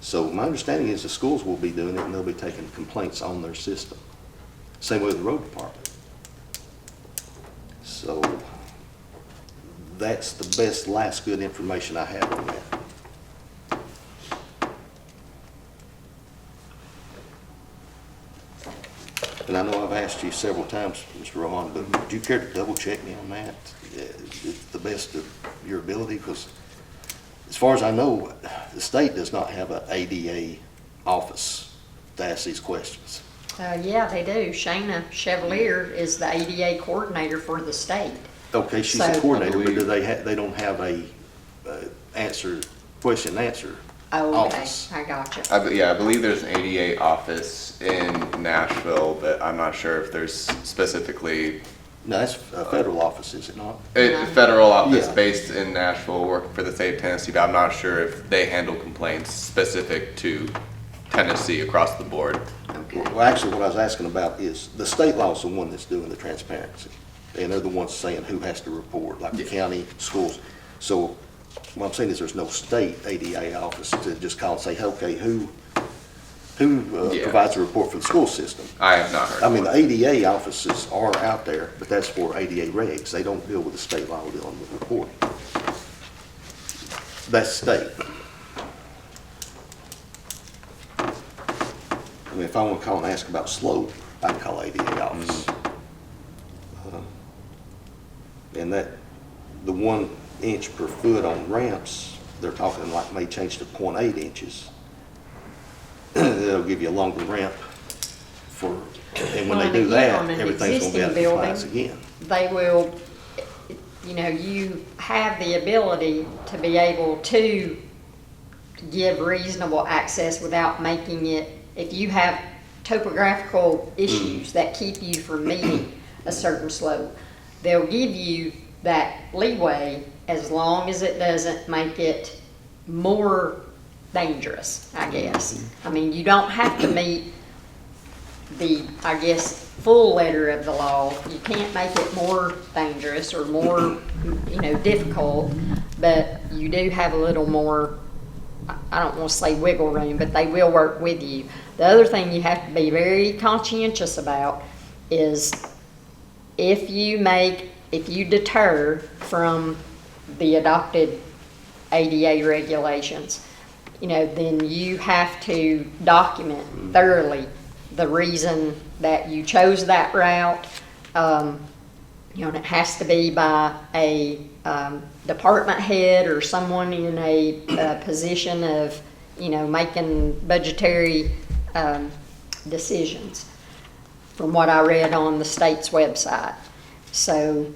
So my understanding is the schools will be doing it, and they'll be taking complaints on their system. Same way with the road department. So that's the best last good information I have on that. And I know I've asked you several times, Mr. Rohan, but would you care to double check me on that? It's the best of your ability, because as far as I know, the state does not have an ADA office to ask these questions. Yeah, they do. Shayna Chevalier is the ADA coordinator for the state. Okay, she's a So- coordinator, but do they don't have a question and answer Oh, okay, office? I gotcha. I believe there's an ADA office in Nashville, but I'm not sure if there's specifically No, that's a federal office, is it not? a federal office Yeah. based in Nashville working for the state of Tennessee, but I'm not sure if they handle complaints specific to Tennessee across the board. Okay. Well, actually, what I was asking about is, the state law is the one that's doing the transparency. And they're the ones saying who has to report, like the Yeah. county, schools. So what I'm saying is there's no state ADA office to just call and say, okay, who Yeah. provides a report for the school system? I have not heard. I of mean, the one. ADA offices are out there, but that's for ADA regs. They don't deal with the state law dealing with reporting. That's state. I mean, if I want to call and ask about slope, I can call ADA office. And that, the 1 inch per foot on ramps, they're talking like may change to 0.8 inches. They'll give you a longer ramp for, and when Well, they do and that, again, on an everything's gonna be out of existing compliance building, again. They will, you have the ability to be able to give reasonable access without making it, if you have topographical issues that keep you from meeting a certain slope, they'll give you that leeway as long as it doesn't make it more dangerous, I guess. I mean, you don't have to meet the, I guess, full letter of the law. You can't make it more dangerous or more, difficult, but you do have a little more, I don't want to say wiggle room, but they will work with you. The other thing you have to be very conscientious about is if you deter from the adopted ADA regulations, then you have to document thoroughly the reason that you chose that route. And it has to be by a department head or someone in a position of, making budgetary decisions, from what I read on the state's website. So,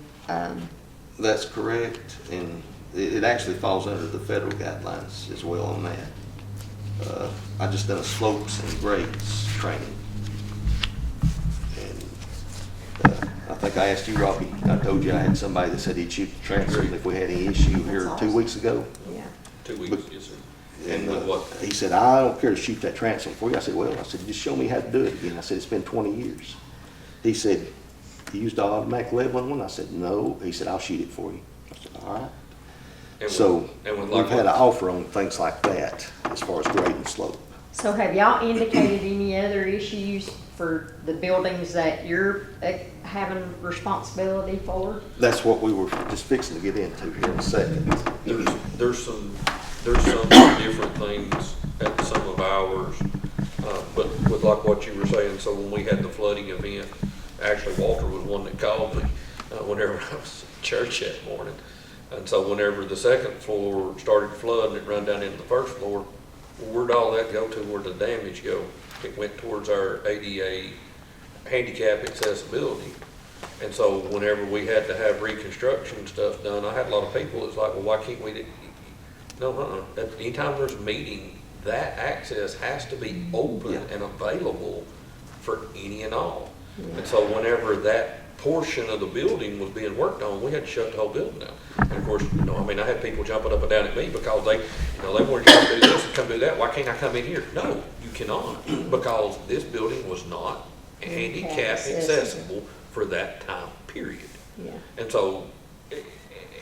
That's correct, and it actually falls under the federal guidelines as well on that. I just done a slopes and grades training. And I think I asked you, Robbie, I told you I had somebody that said he'd shoot the transcript if we had any issue here 2 weeks ago. yeah. 2 weeks, yes, sir. And with what? he said, I don't care to shoot that transom for you. I said, well, I said, just show me how to do it again. I said, it's been 20 years. He said, you used the automatic leveling one? I said, no. He said, I'll shoot it for you. I said, all right. And So with- and with we've like had an what- offer on things like that as far as grade and slope. So have y'all indicated any other issues for the buildings that you're having responsibility for? That's what we were just fixing to get into here in a second. There's some different things at some of ours, but with like what you were saying, so when we had the flooding event, actually Walter was one that called me, whenever I was at church that morning. And so whenever the second floor started flooding, it run down into the first floor, where'd all that go to, where'd the damage go? It went towards our ADA handicap accessibility. And so whenever we had to have reconstruction stuff done, I had a lot of people that's like, well, why can't we, no, anytime there's a meeting, that access has to be open and available for any and all. And so whenever that portion of the building was being worked on, we had to shut the whole building down. And of course, I had people jumping up and down at me because they wanted to come do this and come do that. Why can't I come in here? No, you cannot, because this building was not handicap accessible for that time period. Yeah. And so,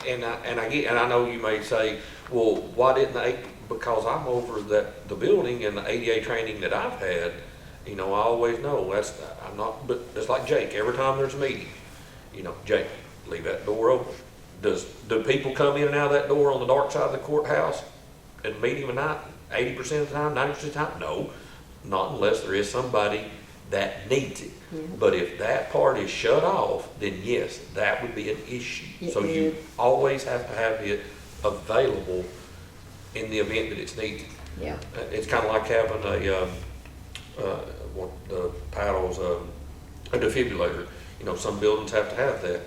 and I know you may say, well, why didn't they? Because I'm over the building and the ADA training that I've had, I always know I'm not, but it's like Jake, every time there's a meeting, Jake, leave that door open. Do people come in and out of that door on the dark side of the courthouse at meeting at night, 80% of the time, 90% of the time? No, not unless there is somebody that needs it. Yeah. But if that part is shut off, then yes, that would be an issue. So you Yeah. always have to have it available in the event that it's needed. Yeah. It's kind of like having what the paddles, a defibrillator. Some buildings have to have that.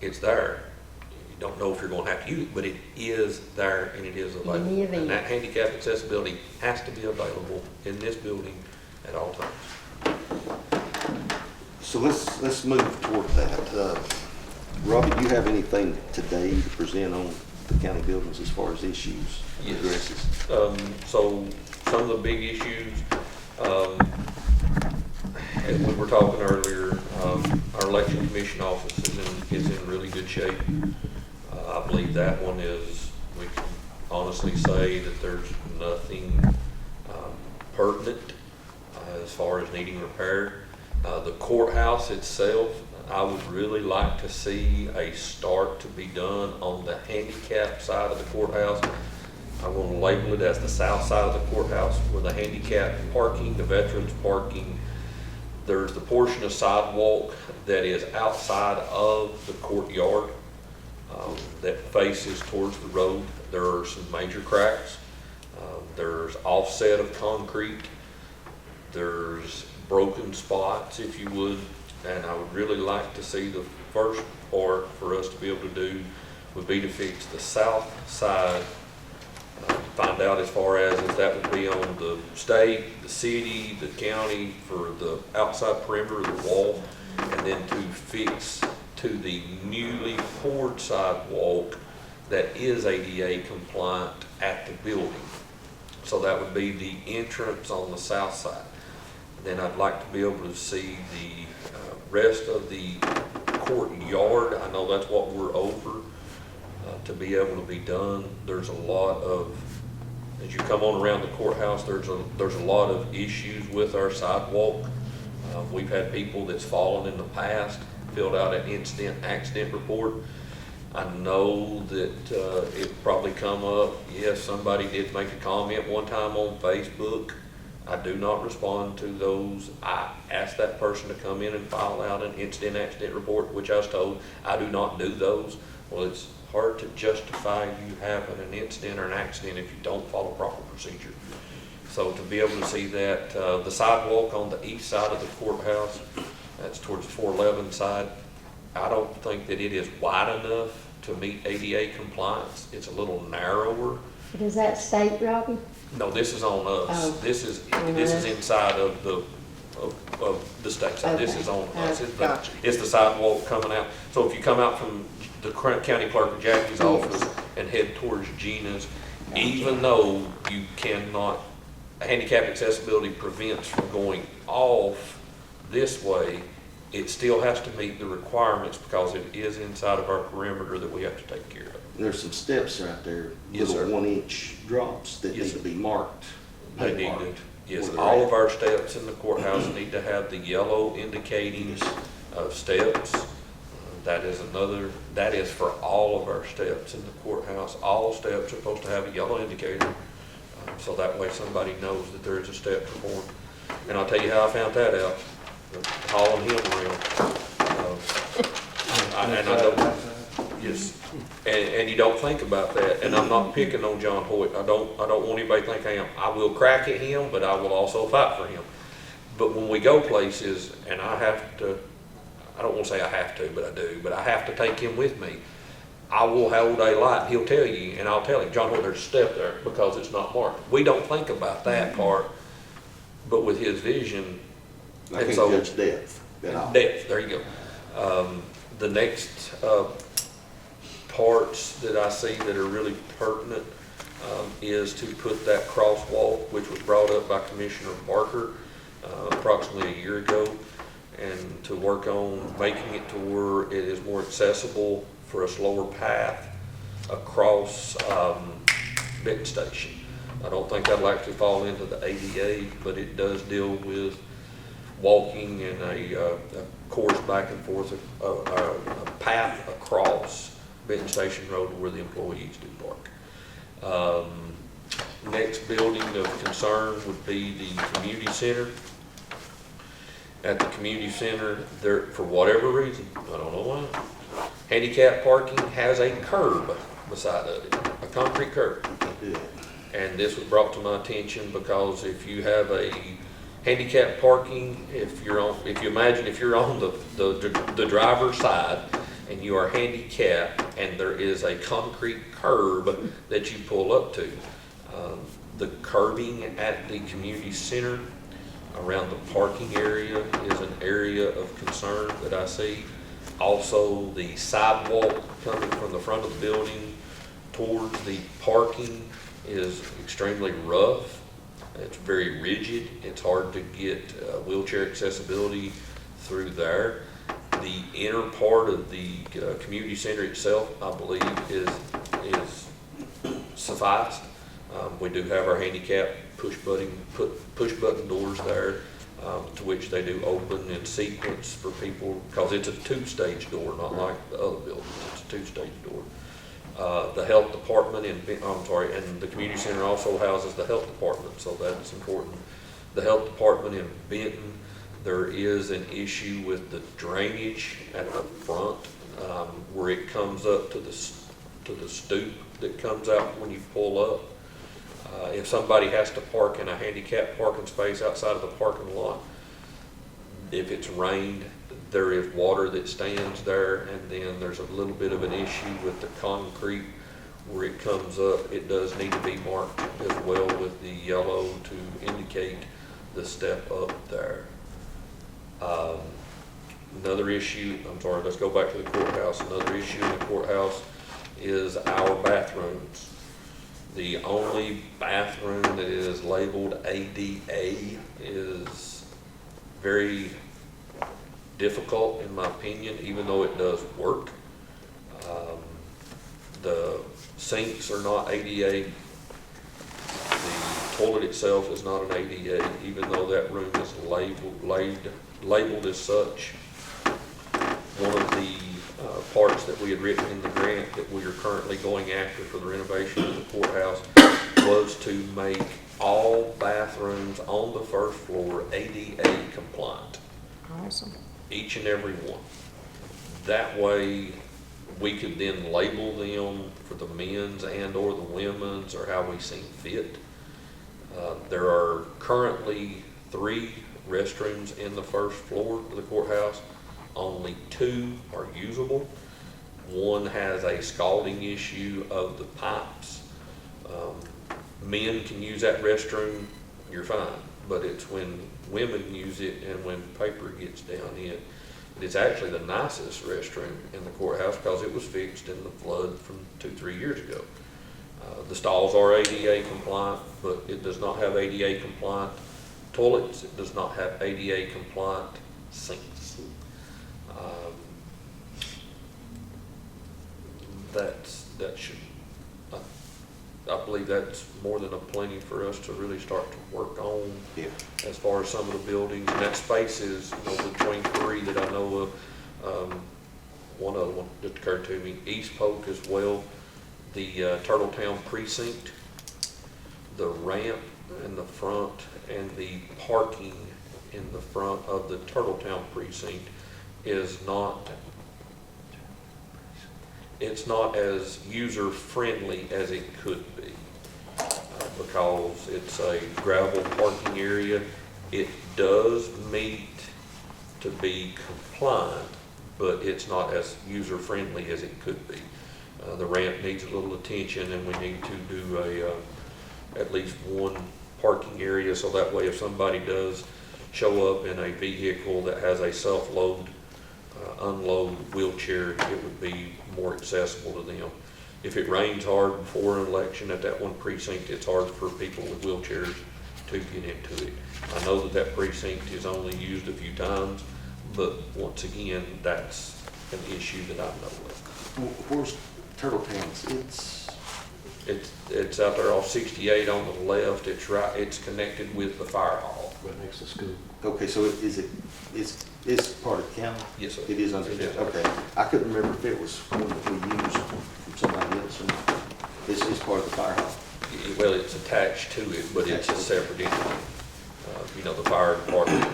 It's there. You don't know if you're going to have to use it, but it is there and it is available. the event. And that handicap accessibility has to be available in this building at all times. So let's move toward that. Robbie, do you have anything today to present on the county buildings as far as issues, Yes. addresses? So some of the big issues, as we were talking earlier, our election commission office is in really good shape. I believe that one is, we can honestly say that there's nothing pertinent as far as needing repair. The courthouse itself, I would really like to see a start to be done on the handicap side of the courthouse. I'm going to label it as the south side of the courthouse with the handicap parking, the veterans parking. There's the portion of sidewalk that is outside of the courtyard that faces towards the road. There are some major cracks. There's offset of concrete. There's broken spots, if you would, and I would really like to see the first part for us to be able to do would be to fix the south side, find out as far as if that would be on the state, the city, the county for the outside perimeter of the wall, and then to fix to the newly poured sidewalk that is ADA compliant at the building. So that would be the entrance on the south side. Then I'd like to be able to see the rest of the courtyard. I know that's what we're over, to be able to be done. There's a lot of, as you come on around the courthouse, there's a lot of issues with our sidewalk. We've had people that's fallen in the past, filled out an accident report. I know that it probably come up, yes, somebody did make a comment one time on Facebook. I do not respond to those. I asked that person to come in and file out an accident report, which I was told I do not do those. Well, it's hard to justify you having an incident or an accident if you don't follow proper procedure. So to be able to see that, the sidewalk on the east side of the courthouse, that's towards the 411 side, I don't think that it is wide enough to meet ADA compliance. It's a little narrower. Does that state, Robbie? No, this is on us. Oh. This is inside of the state side. This Okay. is on us. Gotcha. It's the sidewalk coming out. So if you come out from the county clerk of Jackie's office and head towards Gina's, even though you cannot, handicap accessibility prevents from going off this way, it still has to meet the requirements because it is inside of our perimeter that we have to take care of. There's some steps right there, Yes, little sir. 1-inch drops that Yes, need sir. to be marked. They need marked to, yes, where they're all at. of our steps in the courthouse need to have the yellow indicating steps. That is that is for all of our steps in the courthouse. All steps are supposed to have a yellow indicator, so that way somebody knows that there is a step performed. And I'll tell you how I found that out, hauling him around. And I don't, yes, and you don't think about that, and I'm not picking on John Hoyt. I don't want anybody to think I am. I will crack at him, but I will also fight for him. But when we go places, and I have to, I don't want to say I have to, but I do, but I have to take him with me. I will hold a light, and he'll tell you, and I'll tell him, John Hoyt, there's a step there because it's not marked. We don't think about that part, but with his vision, I and can't so- judge depth at all. depth, there you go. The next parts that I see that are really pertinent is to put that crosswalk, which was brought up by Commissioner Barker approximately a year ago, and to work on making it to where it is more accessible for a slower path across Benton Station. I don't think that'll actually fall into the ADA, but it does deal with walking and a course back and forth, a path across Benton Station Road where the employees do park. Next building of concern would be the community center. At the community center, there, for whatever reason, I don't know why, handicap parking has a curb beside of it, a concrete curb. Yeah. And this was brought to my attention because if you have a handicap parking, if you imagine if you're on the driver's side and you are handicapped and there is a concrete curb that you pull up to, the curbing at the community center around the parking area is an area of concern that I see. Also, the sidewalk coming from the front of the building towards the parking is extremely rough. It's very rigid. It's hard to get wheelchair accessibility through there. The inner part of the community center itself, I believe, is sufficed. We do have our handicap push button doors there, to which they do open in sequence for people, because it's a 2-stage door, not like the other buildings. It's a 2-stage door. The health department and the community center also houses the health department, so that's important. The health department in Benton, there is an issue with the drainage at the front, where it comes up to the stoop that comes out when you pull up. If somebody has to park in a handicapped parking space outside of the parking lot, if it's rained, there is water that stands there, and then there's a little bit of an issue with the concrete where it comes up. It does need to be marked as well with the yellow to indicate the step up there. Another issue, let's go back to the courthouse. Another issue in the courthouse is our bathrooms. The only bathroom that is labeled ADA is very difficult, in my opinion, even though it does work. The sinks are not ADA. The toilet itself is not an ADA, even though that room is labeled as such. One of the parts that we had written in the grant that we are currently going after for the renovation of the courthouse was to make all bathrooms on the first floor ADA compliant. Awesome. Each and every one. That way we could then label them for the men's and or the women's or how we seem fit. There are currently 3 restrooms in the first floor of the courthouse. Only 2 are usable. One has a scalding issue of the pipes. Men can use that restroom, you're fine, but it's when women use it and when paper gets down in. It's actually the nicest restroom in the courthouse because it was fixed in the flood from 2-3 years ago. The stalls are ADA compliant, but it does not have ADA compliant toilets. It does not have ADA compliant sinks. That should, I believe that's more than a plenty for us to really start to work on. Yeah. As far as some of the buildings, and that space is, between three that I know of. One other one just occurred to me, East Polk as well, the Turtletown precinct, the ramp in the front and the parking in the front of the Turtletown precinct is not, it's not as user-friendly as it could be. Because it's a gravel parking area. It does meet to be compliant, but it's not as user-friendly as it could be. The ramp needs a little attention, and we need to do at least one parking area, so that way if somebody does show up in a vehicle that has a self-load, unload wheelchair, it would be more accessible to them. If it rains hard before an election at that one precinct, it's hard for people with wheelchairs to get into it. I know that precinct is only used a few times, but once again, that's an issue that I know of. Where's Turtletown? It's out there off 68 on the left. It's connected with the fire hall. Right next to school. Okay, so it's part of the county? Yes, sir. It is under, It is. okay. I couldn't remember if it was one that we used from somebody else or not. It's part of the fire hall. Well, it's attached to it, but it's a separate entity. The fire department,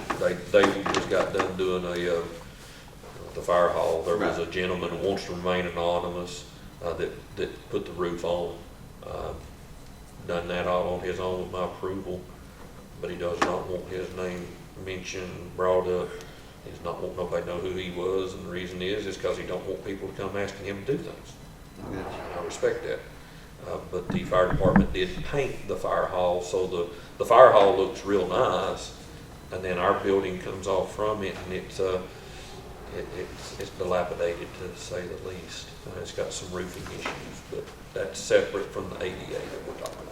they just got done doing the fire hall. There was a gentleman who wants to remain anonymous, that put the roof on. Done that all on his own with my approval, but he does not want his name mentioned, brought up. He does not want nobody to know who he was, and the reason is because he don't want people to come asking him to do things. I respect that. But the fire department did paint the fire hall, so the fire hall looks real nice, and then our building comes off from it, and it's dilapidated to say the least. It's got some roofing issues, but that's separate from the ADA that we're talking about.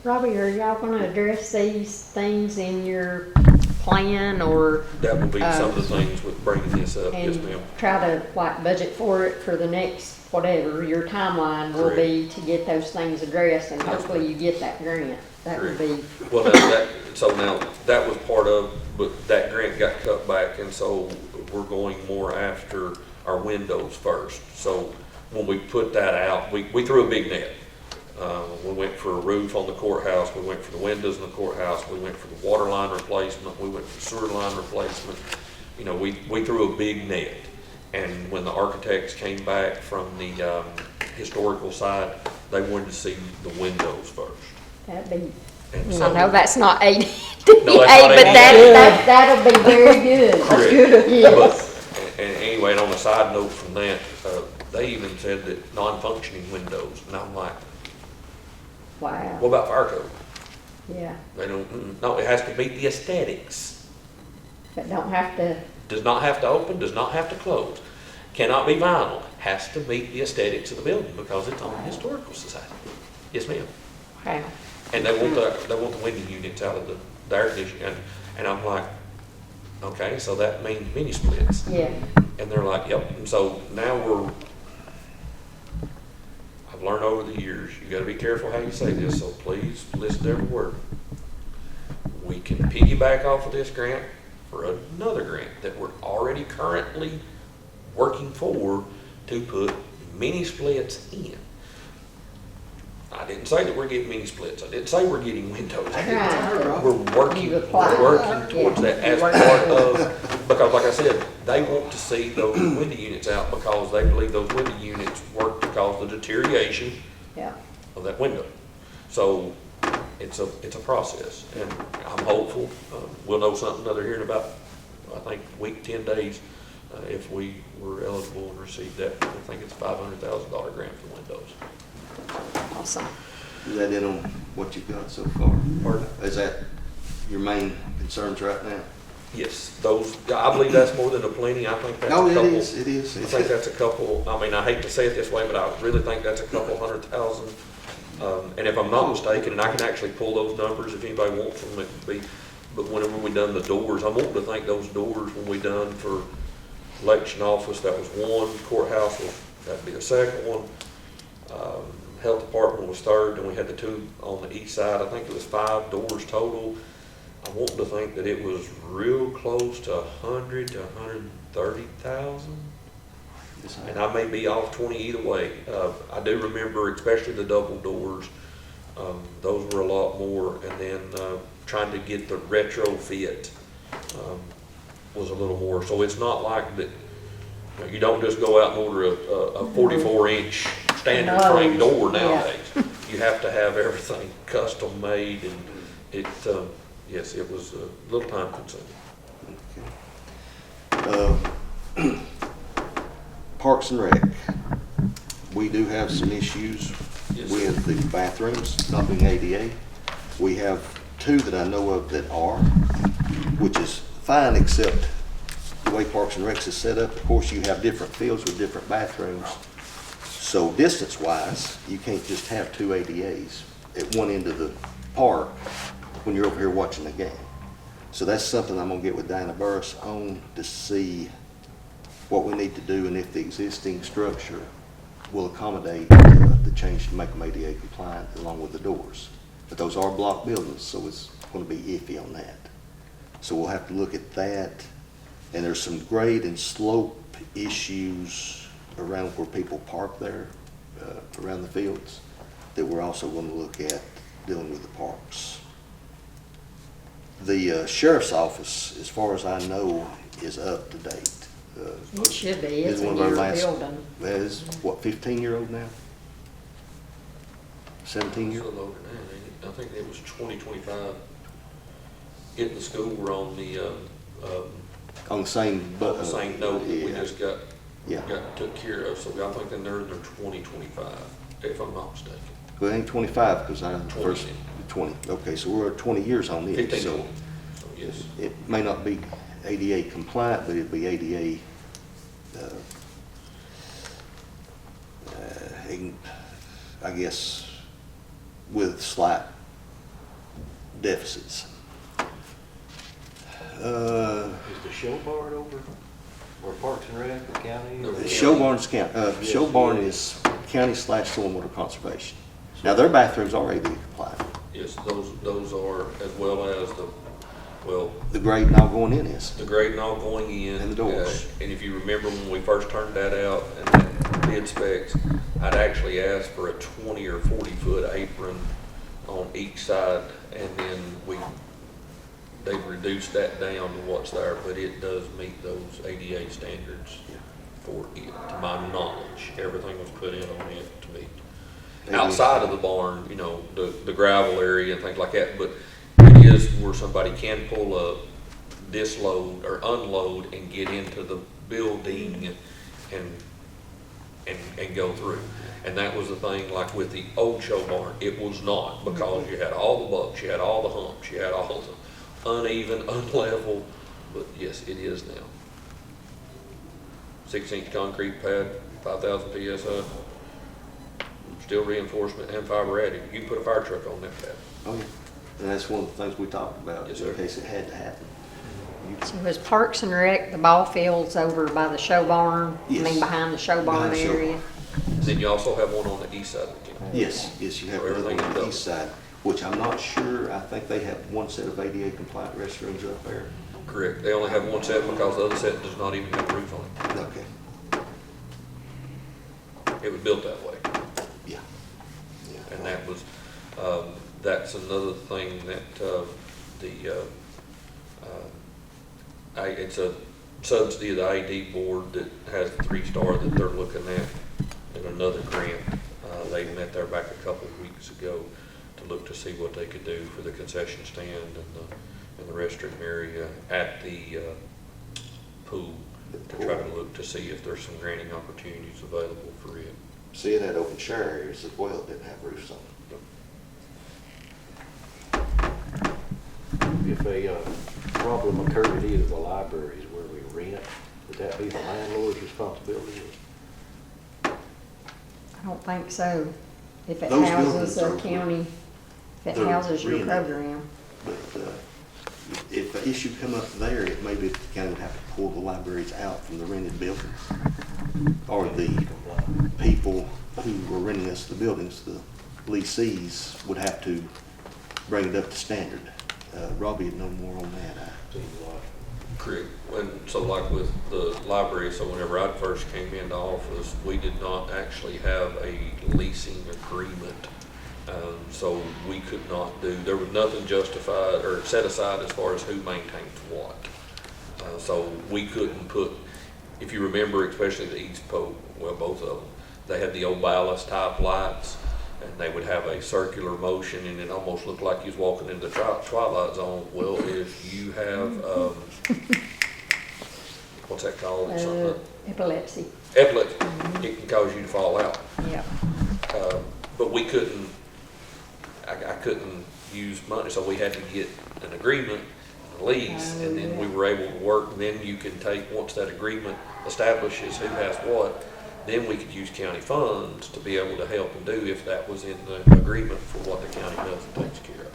Robbie, are y'all gonna address these things in your plan or? That will be some of the things with bringing this up, yes And ma'am. try to like budget for it for the next, whatever your timeline will be to get those things addressed, and hopefully you get that grant. That would be, Well, now that was part of, but that grant got cut back, and so we're going more after our windows first. So when we put that out, we threw a big net. We went for a roof on the courthouse, we went for the windows in the courthouse, we went for the water line replacement, we went for sewer line replacement. We threw a big net. And when the architects came back from the historical side, they wanted to see the windows first. that'd be, And I so- know that's not ADA, No, that's not but ADA. that'll be very good. Correct. Yes. And anyway, and on a side note from that, they even said that non-functioning windows, and I'm like, Wow, what about fire code? yeah, They don't, no, it has to meet the aesthetics. but don't have to, Does not have to open, does not have to close. Cannot be vinyl, has to meet the aesthetics of the building because it's on the historical society. Yes, ma'am. wow, And they want the window units out of the air conditioning, and I'm like, okay, so that means mini splits. yeah, And they're like, yep. And so now I've learned over the years, you gotta be careful how you say this, so please listen to every word. We can piggyback off of this grant for another grant that we're already currently working for to put mini splits in. I didn't say that we're getting mini splits. I didn't say we're getting windows. Right. We're working You've applied. towards that as part of, because like I said, they want to see those window units out because they believe those window units work to cause the deterioration yeah. of that window. So it's a process, and I'm hopeful. We'll know something other here in about, I think, a week, 10 days, if we were eligible and received that. I think it's a $500,000 grant for windows. Awesome. Is that in on what you've got so far? Pardon? Is that your main concerns right now? Yes, those, I believe that's more than a plenty. I think that's a No, couple. it is. I think that's a couple, I mean, I hate to say it this way, but I really think that's a couple $100,000. And if I'm not mistaken, and I can actually pull those numbers if anybody wants them, it could be, but whenever we done the doors, I'm wanting to think those doors when we done for election office, that was one, courthouse was, that'd be the second one. Health department was third, and we had the two on the east side. I think it was 5 doors total. I want to think that it was real close to 100 to 130,000. And I may be off 20 either way. I do remember, especially the double doors, those were a lot more. And then trying to get the retrofit was a little more. So it's not like that. You don't just go out and order a 44-inch standard No. frame door Yeah. nowadays. You have to have everything custom made, and it, yes, it was a little time consuming. Parks and Rec, we do have some issues Yes. with the bathrooms not being ADA. We have 2 that I know of that are, which is fine, except the way Parks and Recs is set up. Of course, you have different fields with different bathrooms. So distance-wise, you can't just have 2 ADAs at one end of the park when you're over here watching the game. So that's something I'm gonna get with Diana Burris on to see what we need to do and if the existing structure will accommodate the change to make them ADA compliant along with the doors. But those are block buildings, so it's gonna be iffy on that. So we'll have to look at that. And there's some grade and slope issues around where people park there, around the fields, that we're also gonna look at dealing with the parks. The sheriff's office, as far as I know, is up to date. It should be, Is it's a one of our newer last- building. That is, what, 15-year-old now? 17 year? Still over now, ain't it? I think it was 2025. Getting the school, we're on the, On the same, on the same note that we yeah. just got Yeah. took care of, so I think they're in their 2025, if I'm not mistaken. Well, it ain't 25, because I first, 20. 20, okay, so we're at 20 years on it. 15 So years. So yes, it may not be ADA compliant, but it'd be ADA, I guess, with slight deficits. Is the show barn over, or Parks and Rec, or county? or- Show barn's county, show barn is county / stormwater conservation. Now, their bathrooms are ADA compliant. yes, those are, as well as The grade and all going in is. the grade and all going in. And the doors. And if you remember when we first turned that out and then bid specs, I'd actually asked for a 20 or 40-foot apron on each side, and then they've reduced that down to what's there, but it does meet those ADA standards for it, to my knowledge. Everything was put in on it to meet. Outside of the barn, you know, the gravel area and things like that, but it is where somebody can pull up, disload or unload and get into the building and go through. And that was the thing, like with the old show barn, it was not, because you had all the bumps, you had all the humps, you had all the uneven, unlevel, but yes, it is now. 6-inch concrete pad, 5,000 PSI, steel reinforcement and fiber added. You can put a fire truck on that pad. Oh, yeah. And that's one of the things we talked about, Yes, in sir. case it had to happen. So was Parks and Rec, the ball fields over by the show barn? I Yes. mean, behind the show barn Behind the show area? Then you also have one on the east side of the county. Yes, you have So another everything one on is the double. east side, which I'm not sure, I think they have one set of ADA compliant restrooms up there. Correct. They only have one set because the other set does not even have a roof on Okay, it. It was built that way. yeah. Yeah. And that was, that's another thing that, it's a subsidy of the ID board that has the 3-star that they're looking at in another grant. They met there back a couple of weeks ago to look to see what they could do for the concession stand and the restroom area at the pool, to try to look to see if there's some granting opportunities available for it. See, it had open shower areas as well, didn't have roofs on them. If a problem occurred at either of the libraries where we rent, would that be the landlord's responsibility? I don't think so. If it Those houses a buildings are- county, if it they're houses your rented. program. But if an issue come up there, it maybe the county would have to pull the libraries out from the rented buildings. Or the people who were renting us the buildings, the leasees, would have to bring it up to standard. Robbie would know more on that. Correct. And so like with the library, so whenever I first came into office, we did not actually have a leasing agreement. So we could not do, there was nothing justified or set aside as far as who maintains what. So we couldn't put, if you remember, especially the East Polk, well, both of them, they had the old ballast type lights, and they would have a circular motion, and it almost looked like you was walking into the twilight zone. Well, if you have, what's that called? It's something Epilepsy, epilepsy, it can cause you to fall out. yeah. But we couldn't, I couldn't use money, so we had to get an agreement, a lease, and then we were able to work, and then you can take, once that agreement establishes who has what, then we could use county funds to be able to help and do if that was in the agreement for what the county does and takes care of.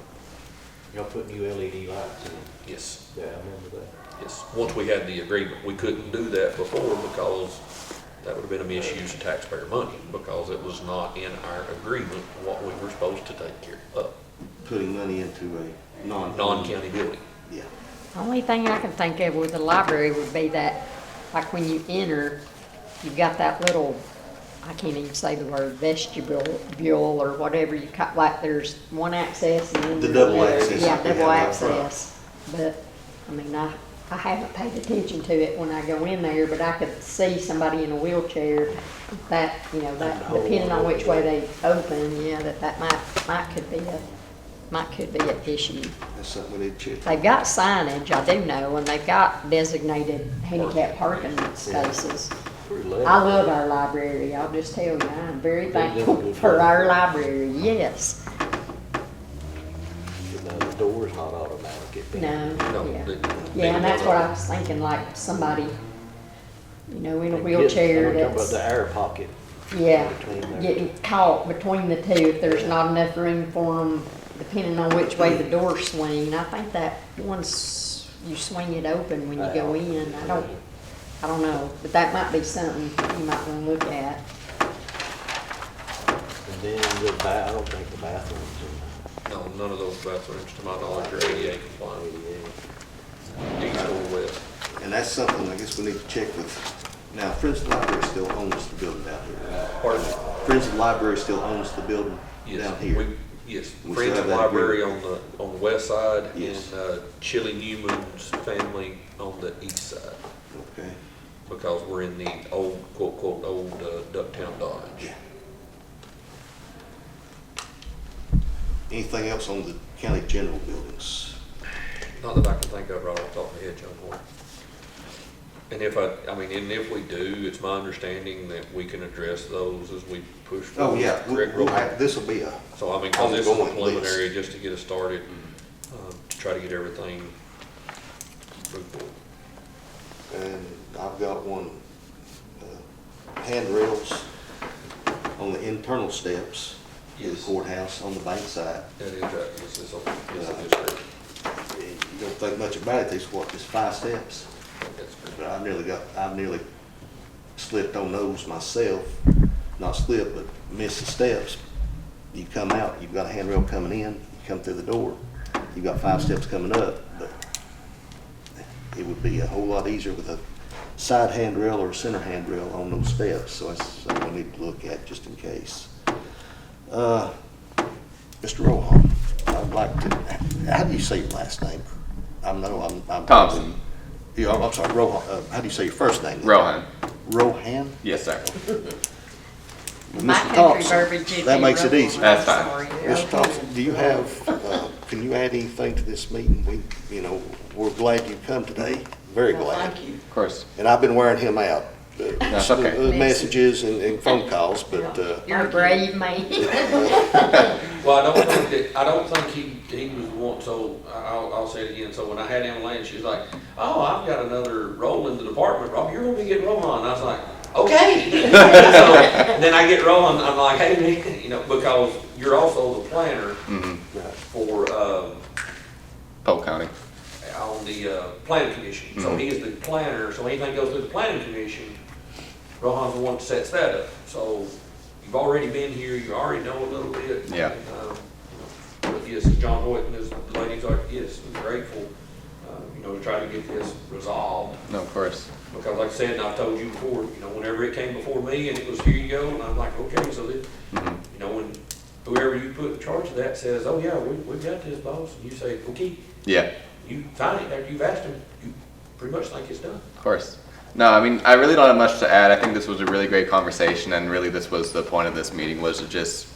Y'all put new LED lights in? Yes, Yeah, I remember that. yes. Once we had the agreement, we couldn't do that before because that would have been a misuse of taxpayer money because it was not in our agreement what we were supposed to take care of. Putting money into a Non-county building. Yeah. Only thing I can think of with the library would be that, like when you enter, you've got that little, I can't even say the word, vestibule or whatever you cut, like there's one access and then The there's double another. access Yeah, that we double have up front. access. But, I mean, I haven't paid attention to it when I go in there, but I could see somebody in a wheelchair, that, you know, that, depending on which way they open, yeah, that could be an issue. That's something we need to check. They've got signage, I do know, and they've got designated handicap parking spaces. Pretty level. I love our library, I'll just tell you, I'm very thankful for our library, yes. No, the door's not automatic. It No, No, yeah. the- Yeah, and that's what I was thinking, like somebody, you know, in a I'm wheelchair talking about that's, the air pocket. yeah, between there. getting caught between the two, if there's not enough room for them, depending on which way the doors swing. I think that once you swing it open when you go in, I don't know, but that might be something you might wanna look at. And then I don't think the bathrooms No, none of those bathrooms, to my knowledge, are ADA compliant, east or west. And that's something I guess we need to check with. Now, Friends of the Library still owns the building down here. Pardon? Friends of the Library still owns the building Yes, down here. Yes, We Friends still of have that Library on the west side, Yes. and Chili Newman's family on the east side, Okay. because we're in the old, quote, quote, old Ducktown Dodge. Yeah. Anything else on the county general buildings? Not that I can think of right off the top of my head, John Moore. And if we do, it's my understanding that we can address those as we push Oh, forward. yeah, Correct, we'll Roy? have, this'll be a, So, cause this is a ongoing list. preliminary, just to get us started, to try to get everything moved forward. and I've got one, handrails on the internal steps in the Yes. courthouse on the bank side. That is right, this is a district. You don't think much about it, it's what, just 5 steps? That's good. But I've nearly slipped on those myself, not slipped, but missed the steps. You come out, you've got a handrail coming in, you come through the door, you've got 5 steps coming up, but it would be a whole lot easier with a side handrail or a center handrail on those steps, so that's something we need to look at just in case. Mr. Rohan, I'd like to, how do you say your last name? I'm Thompson. Yeah, I'm sorry, Rohan, how do you say your first name? Rohan. Rohan? Yes, sir. My Mr. country Thompson, verbiage would that be makes it Rohan. easy. That's fine. Sorry. Mr. Thompson, do you have, can you add anything to this meeting? We're glad you come today, very Well, glad. thank you. Of course. And I've been wearing him out. That's okay. Messages and phone calls, but, You're a brave man. Well, I don't think he was the one, so I'll say it again. So when I had him land, she was like, oh, I've got another role in the department, Rob, you're gonna be getting rolling on. And I was like, okay. So then I get rolling, I'm like, hey, man, you know, because you're also the planner for, Polk County. on the, planning commission. So he is the planner, so anything goes through the planning commission, Rohan's the one that sets that up. So you've already been here, you already know a little bit. Yeah. And, but yes, John Hoyt and his ladies are, yes, we're grateful, you know, to try to get this resolved. No, of course. Because like I said, and I've told you before, you know, whenever it came before me and it was here you go, and I'm like, okay, so that, you know, when whoever you put in charge of that says, oh yeah, we've got this, boss, and you say, okay, Yeah, you find it after you've asked them, you pretty much think it's done. of course. No, I mean, I really don't have much to add. I think this was a really great conversation, and really this was the point of this meeting, was to just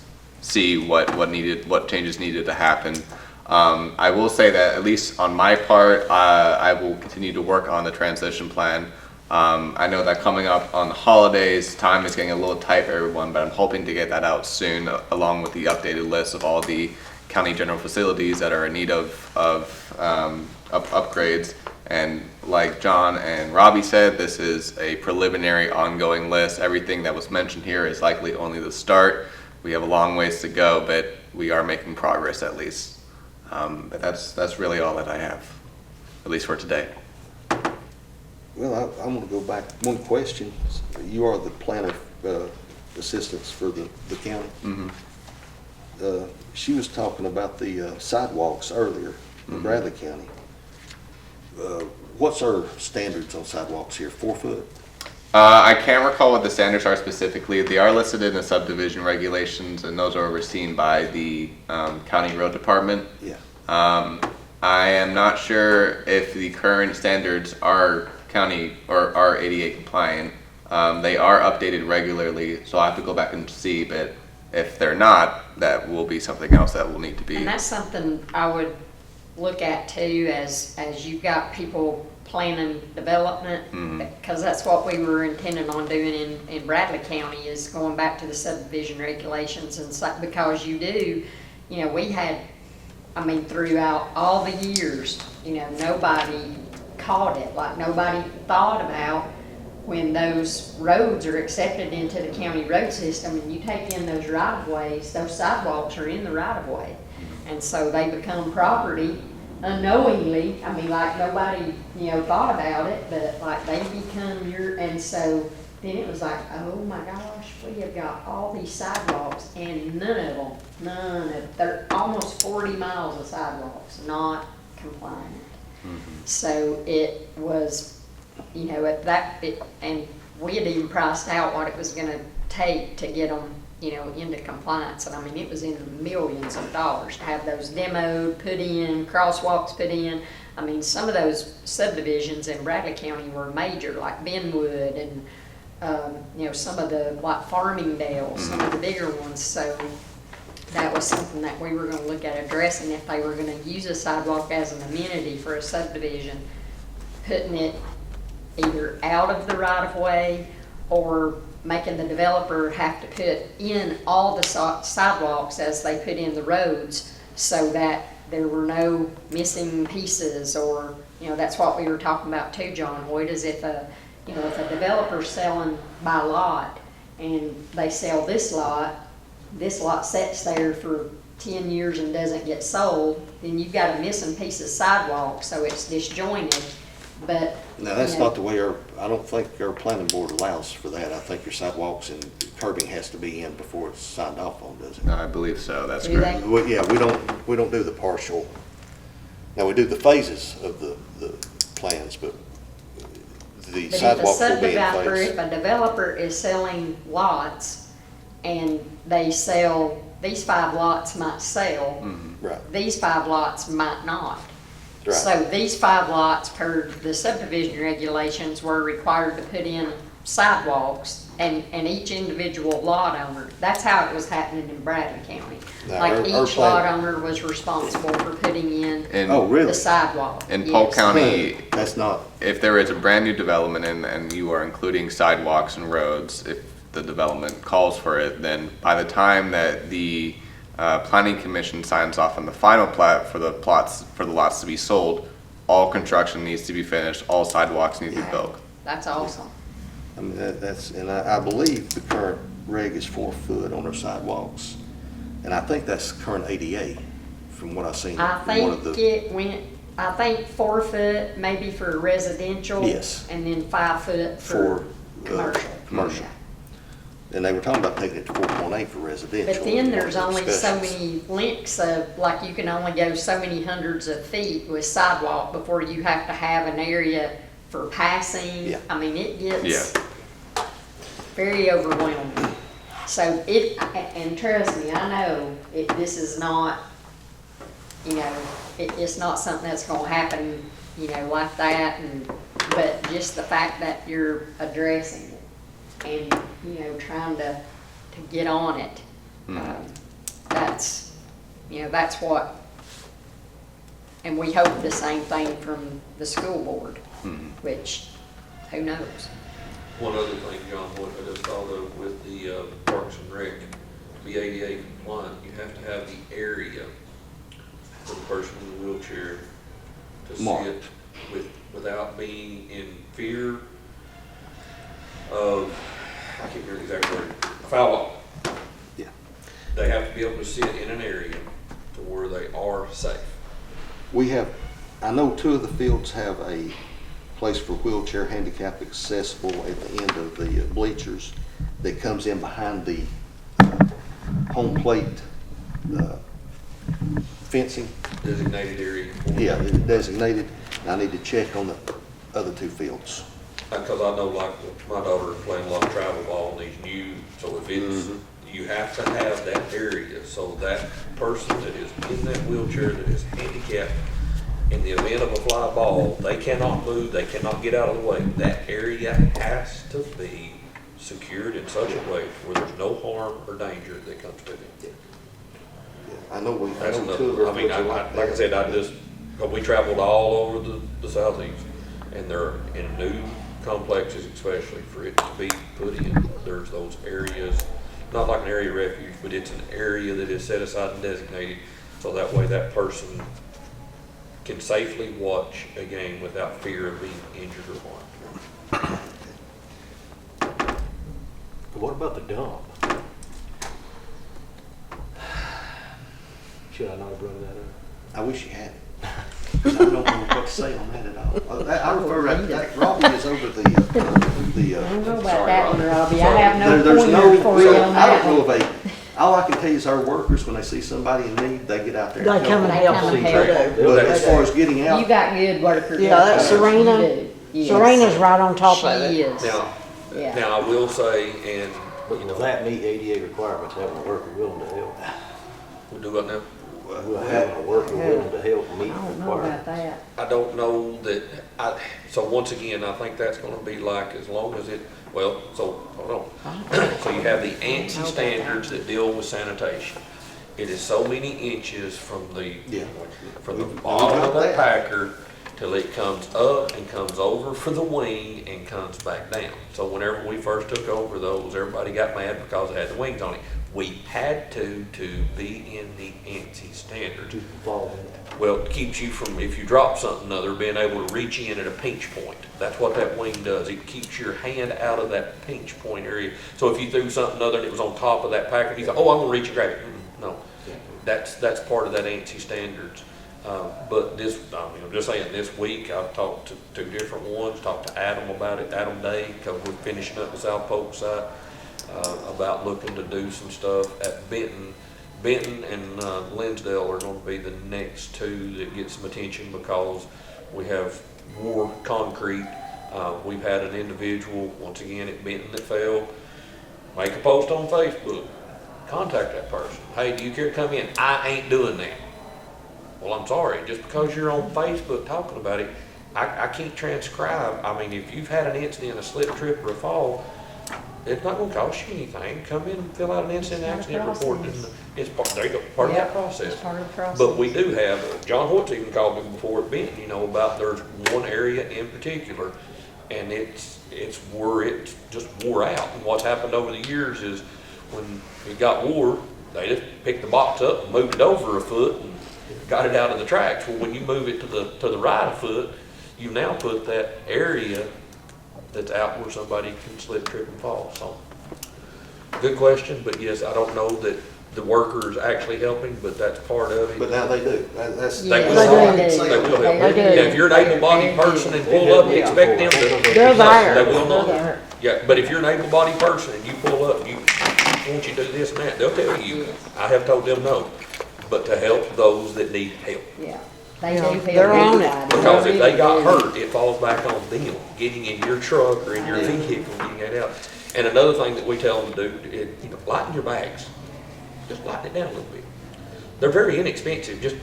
see what changes needed to happen. I will say that at least on my part, I will continue to work on the transition plan. I know that coming up on the holidays, time is getting a little tight for everyone, but I'm hoping to get that out soon, along with the updated list of all the county general facilities that are in need of upgrades. And like John and Robbie said, this is a preliminary ongoing list. Everything that was mentioned here is likely only the start. We have a long ways to go, but we are making progress at least. But that's really all that I have, at least for today. Well, I want to go back, one question. You are the planner assistants for the county. She was talking about the sidewalks earlier in Bradley County. What's our standards on sidewalks here, 4 foot? I can't recall what the standards are specifically. They are listed in the subdivision regulations, and those are overseen by the county road department. Yeah. I am not sure if the current standards are county or are ADA compliant. They are updated regularly, so I have to go back and see, but if they're not, that will be something else that will need to be. And that's something I would look at too, as you've got people planning development, because that's what we were intending on doing in Bradley County, is going back to the subdivision regulations. And so, because you do, you know, we had, I mean, throughout all the years, you know, nobody caught it, like nobody thought about when those roads are accepted into the county road system and you take in those right-of-ways, those sidewalks are in the right-of-way. And so they become property unknowingly. I mean, like nobody, you know, thought about it, but like they become your, and so then it was like, oh my gosh, we have got all these sidewalks and none of, they're almost 40 miles of sidewalks not compliant. So it was, you know, at that, and we had even priced out what it was gonna take to get them, you know, into compliance. And I mean, it was in the millions of dollars to have those demoed, put in, crosswalks put in. I mean, some of those subdivisions in Bradley County were major, like Benwood and, you know, some of the, like Farmingdale, some of the bigger ones. So that was something that we were gonna look at addressing, if they were gonna use a sidewalk as an amenity for a subdivision, putting it either out of the right-of-way or making the developer have to put in all the sidewalks as they put in the roads, so that there were no missing pieces. Or, you know, that's what we were talking about too, John Hoyt, is if a, you know, if a developer's selling by lot and they sell this lot sits there for 10 years and doesn't get sold, then you've got a missing piece of sidewalk, so it's disjointed. But No, that's you know, not the way I don't think our planning board allows for that. I think your sidewalks and curbing has to be in before it's signed off on, does it? I believe so, that's Do correct. they? Well, yeah, we don't do the partial. Now, we do the phases of the plans, but the But if a sidewalks will be in subdeveloper, phase. if a developer is selling lots and they sell, these 5 lots might sell, Right, these 5 lots might not. right. So these 5 lots, per the subdivision regulations, were required to put in sidewalks, and each individual lot owner, that's how it was happening in Bradley County. Now, Like our each plan- lot owner was responsible for putting in Oh, In, really? the sidewalk. in Polk Yes. County, That's not, if there is a brand new development and you are including sidewalks and roads, if the development calls for it, then by the time that the Planning Commission signs off on the final plat for the lots to be sold, all construction needs to be finished, all sidewalks need to be built. That's awesome. I mean, that's, and I believe the current reg is 4 foot on our sidewalks. And I think that's current ADA, from what I've seen. I from one of think the- it went, I think 4 foot maybe for residential. Yes. And then 5 foot for commercial. commercial. Yeah. And they were talking about taking it to 4.8 for residential. But then there's One of the only so discussions. many lengths of, like you can only go so many hundreds of feet with sidewalk before you have to have an area for passing. Yeah. I mean, it gets Yeah. very overwhelming. So and trust me, I know this is not, it's not something that's gonna happen, like that, but just the fact that you're addressing it and, trying to get on it. That's what, and we hope the same thing from the school board, which, who knows? One other thing, John, what I just thought of with the Parks and Rec, to be ADA compliant, you have to have the area for the person in the wheelchair to Marked. sit without being in fear of, I can't remember the exact word, foul ball. Yeah. They have to be able to sit in an area to where they are safe. We have, I know 2 of the fields have a place for wheelchair handicap accessible at the end of the bleachers that comes in behind the home plate fencing. Designated area. Yeah, it's designated. I need to check on the other 2 fields. Because I know, like, my daughter is playing a lot of travel ball and these new, so if it's, you have to have that area, so that person that is in that wheelchair that is handicapped, in the event of a fly ball, they cannot move, they cannot get out of the way. That area has to be secured in such a way where there's no harm or danger that comes with it. I know I That's know 2 of another, our I mean, fields are like like I that. said, we traveled all over the southeast, and they're in new complexes especially, for it to be put in, there's those areas, not like an area of refuge, but it's an area that is set aside and designated, so that way that person can safely watch a game without fear of being injured or harmed. What about the dump? Should I not have brought that up? I wish you had. 'Cause I don't know what to say on that at all. I refer that Robbie is over I don't know about that one, Robbie. I have no there's pointer for you on I that don't know one. if all I can tell you is our workers, when they see somebody in need, they get out there. They come and They help. come and They help. do. But as far as getting You out, got good workers. Yeah, that's out there. Serena. You do. Yes. Serena's right on top of She it. is. Now, Yeah. I will say, and, But will that meet ADA requirements, having a worker willing to help? we'll do what now? Will having a worker willing to help meet I don't know requirements? about that. I don't know that, so once again, I think that's gonna be like, as long as it, well, so, hold on. So you have the ANSI standards that deal with sanitation. It is so many inches from the Yeah. bottom of the packer till it comes up and comes over for the wing and comes back down. So whenever we first took over those, everybody got mad because it had the wings on it. We had to be in the ANSI standards. To fall in that. Well, it keeps you from, if you drop something other, being able to reach in at a pinch point. That's what that wing does. It keeps your hand out of that pinch point area. So if you threw something other and it was on top of that packer, you thought, oh, I'm gonna reach and grab it. No, that's part of that ANSI standards. But this, I mean, I'm just saying, this week I've talked to 2 different ones, talked to Adam about it, Adam Day, because we're finishing up the South Polk site, about looking to do some stuff at Benton. Benton and Linsdale are going to be the next 2 that get some attention because we have more concrete. We've had an individual, once again at Benton, that fell. Make a post on Facebook. Contact that person. Hey, do you care to come in? I ain't doing that. Well, I'm sorry. Just because you're on Facebook talking about it, I can't transcribe. I mean, if you've had an incident, a slip, trip, or a fall, it's not going to cost you anything. Come in and fill out an incident accident report. And it's part, there you go, part of that process. It's part of the process. But we do have, John Hoyt's even called me before at Benton, about there's one area in particular, and it's where it just wore out. And what's happened over the years is when it got wore, They just picked the box up and moved it over a foot and got it out of the tracks. Well, when you move it to the right a foot, you now put that area that's out where somebody can slip, trip, and fall. So, good question, but yes, I don't know that the worker's actually helping, but that's part of it. But now they do. That's. They Yeah, will they help. do. They will help. They do. Now, if you're an able-bodied person and pull up, you expect them to. They're there. They will They're not. there. Yeah, but if you're an able-bodied person and you pull up, and you, won't you do this and that, they'll tell you. I have told them no, but to help those that need help. Yeah, they do Yeah, help they're on it. everybody. Because if they got really do. hurt, it falls back on them, getting in your truck or in your vehicle, getting it out. And another thing that we tell them to do is, lighten your bags. Just lighten it down a little bit. They're very inexpensive, just,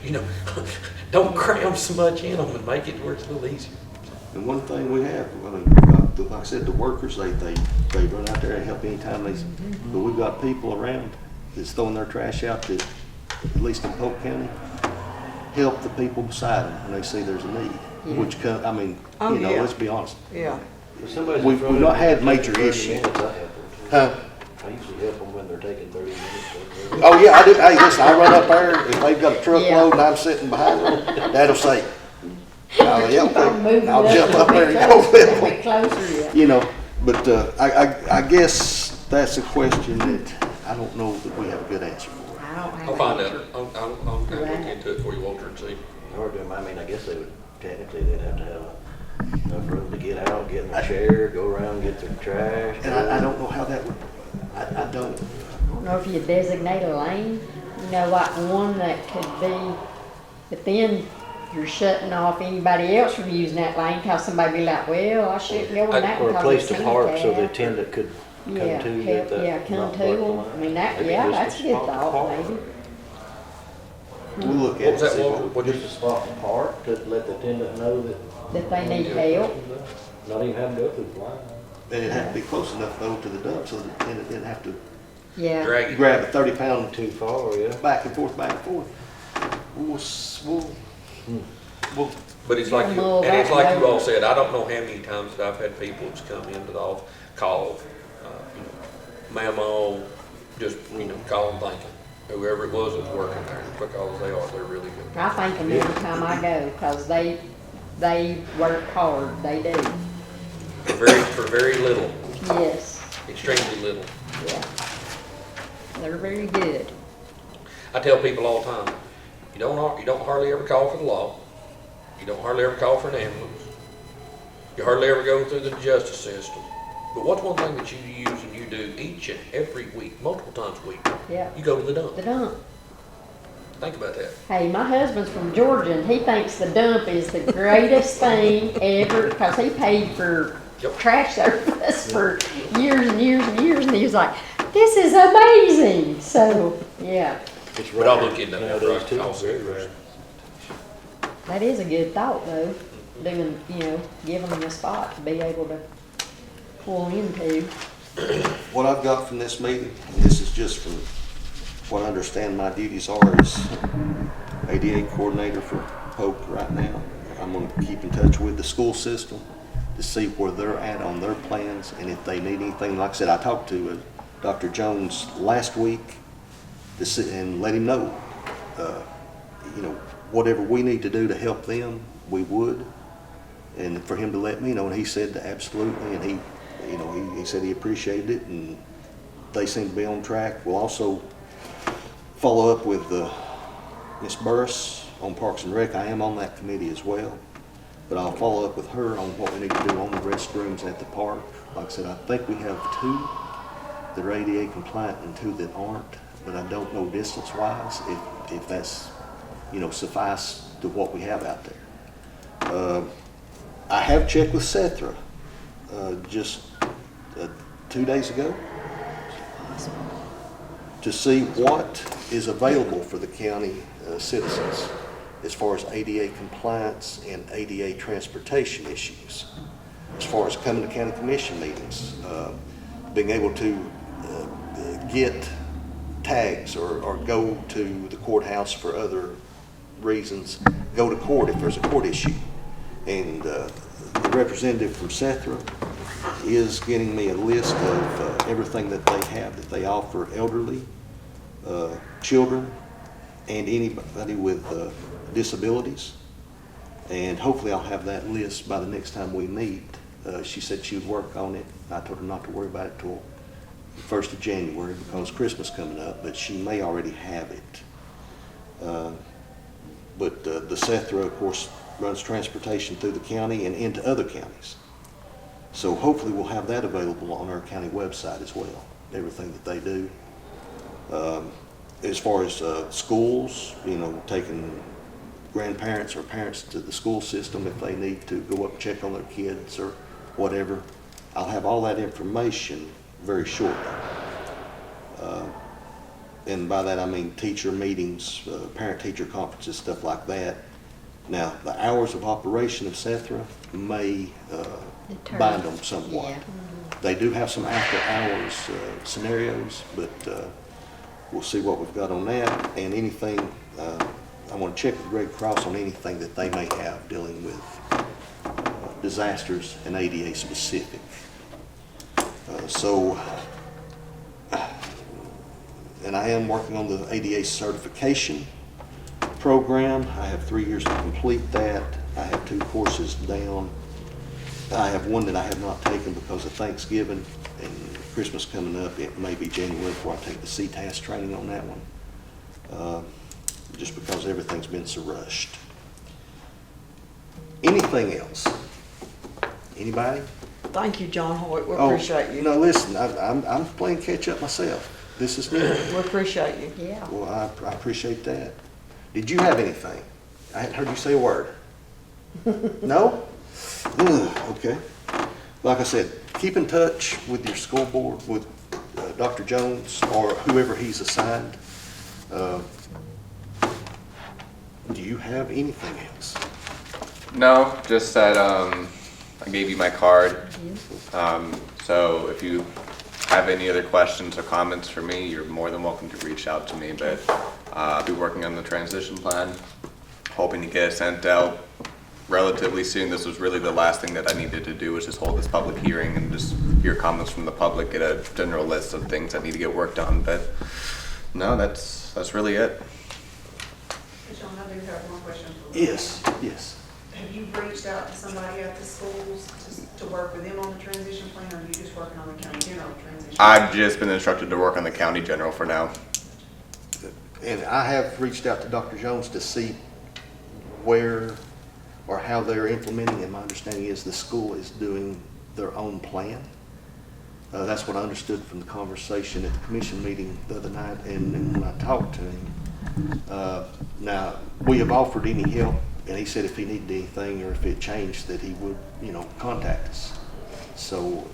don't cram so much in them and make it where it's a little easier. And one thing we have, I mean, like I said, the workers, they run out there and help anytime they, but we've got people around that's throwing their trash out that, at least in Polk County, help the people beside them when they see there's a need. Which I mean, Oh, yeah. let's be honest. Yeah. If somebody's in We've front of not me had taking major 30 issues. minutes, I help them too. Huh? I usually help them when they're taking 30 minutes. Oh, yeah, I do. Hey, listen, I run up there, if they've got a Yeah. truckload and I'm sitting behind them, that'll say, I'll Keep on moving I'll it jump a up there bit and go closer, with a them. bit closer, yeah. You know, but I guess that's a question that I don't know that we have a good answer for. I don't have I'll an find out. answer. I'll look into it for you, Walter, and see. Or do them, I mean, I guess they would, technically, they'd have to have enough room to get out, get in their chair, go around, get their trash. And I don't know how that would, I don't. I don't know if you designate a lane, like one that could be, but then you're shutting off anybody else from using that lane, cause somebody be like, well, I shouldn't go in that Or one a 'cause place it's to park so the handicap. attendant could come Yeah, to you help, at that. yeah, come not to block the them. line. I mean, that, Maybe yeah, just that's a good spot to thought, park. maybe. We'll look What at was it. that, See Walter? what- What Just a spot to park to let the attendant know that. That they need help. Not even have to go through the line. And it'd have to be close enough though to the dump so that it didn't have to Yeah, Drag it. grab a 30-pound Too far, yeah. back and forth. We'll, But it's like, Well, and it's like you that- all said, I don't know how many times that I've had people that's come into the office, call, Mamo, just, call and thank them. Whoever it was that was working there, because they're really good. I thank them every time I go, cause they work hard, they do, For very little, yes, extremely little. yeah. They're very good. I tell people all the time, you don't hardly ever call for the law. You don't hardly ever call for an ambulance. You hardly ever go through the justice system. But what's one thing that you use and you do each and every week, multiple times a week? Yeah. You go to the dump. The dump. Think about that. Hey, my husband's from Georgia, and he thinks the dump is the greatest thing ever, because he paid for Yep. trash service for years and years and years, and he was like, this is amazing. So, yeah, It's But I'll rare look into that. nowadays, too. I'll see. Very rare. that is a good thought, though, doing, giving them a spot to be able to pull into. what I've got from this meeting, and this is just from what I understand my duties are as ADA coordinator for Polk right now. I'm gonna keep in touch with the school system to see where they're at on their plans, and if they need anything. Like I said, I talked to Dr. Jones last week to sit and let him know, whatever we need to do to help them, we would. And for him to let me know, and he said absolutely, and he said he appreciated it, and they seem to be on track. We'll also follow up with Ms. Burris on Parks and Rec. I am on that committee as well, but I'll follow up with her on what we need to do on the restrooms at the park. Like I said, I think we have 2 that are ADA compliant and 2 that aren't, but I don't know distance-wise if that's, suffice to what we have out there. I have checked with Sethra just 2 days ago to see what is available for the county citizens as far as ADA compliance and ADA transportation issues. As far as coming to county commission meetings, being able to get tags or go to the courthouse for other reasons, go to court if there's a court issue. And the representative from Sethra is getting me a list of everything that they have that they offer elderly children and anybody with disabilities. And hopefully I'll have that list by the next time we meet. She said she would work on it. I told her not to worry about it till the 1st of January because Christmas coming up, but she may already have it. But the SETHRA, of course, runs transportation through the county and into other counties. So hopefully we'll have that available on our county website as well, everything that they do. As far as schools, you know, taking grandparents or parents to the school system if they need to go up and check on their kids or whatever, I'll have all that information very shortly. And by that I mean teacher meetings, parent-teacher conferences, stuff like that. Now, the hours of operation of SETHRA may bind them somewhat. Yeah. They do have some after-hours scenarios, but we'll see what we've got on that. And anything, I want to check with Red Cross on anything that they may have dealing with disasters and ADA specific. And I am working on the ADA certification program. I have 3 years to complete that. I have 2 courses down. I have one that I have not taken because of Thanksgiving and Christmas coming up. It may be January before I take the CTAS training on that one, just because everything's been so rushed. Anything else? Anybody? Thank you, John Hoyt. We appreciate you. No, listen, I'm playing catch up myself. This is new. We appreciate you. Yeah. Well, I appreciate that. Did you have anything? I hadn't heard you say a word. No? Okay. Like I said, keep in touch with your school board, with Dr. Jones or whoever he's assigned. Do you have anything else? No, just that I gave you my card. So if you have any other questions or comments for me, you're more than welcome to reach out to me. But I'll be working on the transition plan, hoping to get it sent out relatively soon. This was really the last thing that I needed to do, was just hold this public hearing and just hear comments from the public, get a general list of things that need to get worked on. But no, that's really it. John, I do have one question for you. Yes. Have you reached out to somebody at the schools to work with them on the transition plan, or are you just working on the county general transition? I've just been instructed to work on the county general for now. And I have reached out to Dr. Jones to see where or how they're implementing, and my understanding is the school is doing their own plan. That's what I understood from the conversation at the commission meeting the other night and when I talked to him. Now, we have offered any help, and he said if he needed anything or if it changed that he would, contact us. So,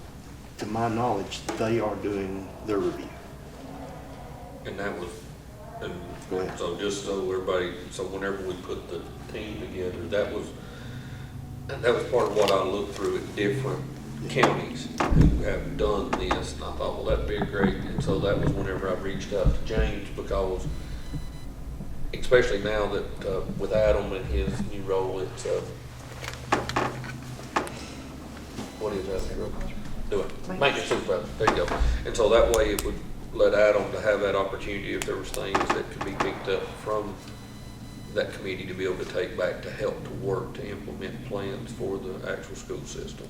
to my knowledge, they are doing their review. And that was, and Go ahead. so just so everybody, so whenever we put the team together, that was part of what I looked through at different counties who have done this, and I thought, well, that'd be great. And so that was whenever I reached out to James, because especially now that with Adam and his new role, it's what is that? Maintenance supervisor. There you go. And so that way it would let Adam to have that opportunity if there was things that could be picked up from that committee to be able to take back to help to work to implement plans for the actual school system.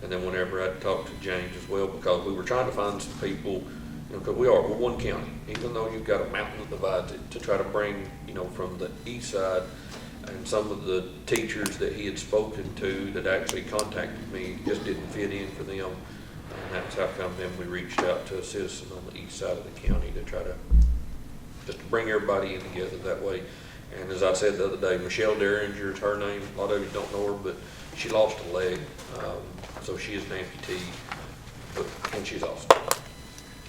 And then whenever I talked to James as well, because we were trying to find some people, because we're one county, even though you've got a mountain that divides it, to try to bring, from the east side, and some of the teachers that he had spoken to that actually contacted me just didn't fit in for them. And that's how come then we reached out to a citizen on the east side of the county to try to just to bring everybody in together that way. And as I said the other day, Michelle Derringer is her name. A lot of you don't know her, but she lost a leg, so she is an amputee, and she's awesome.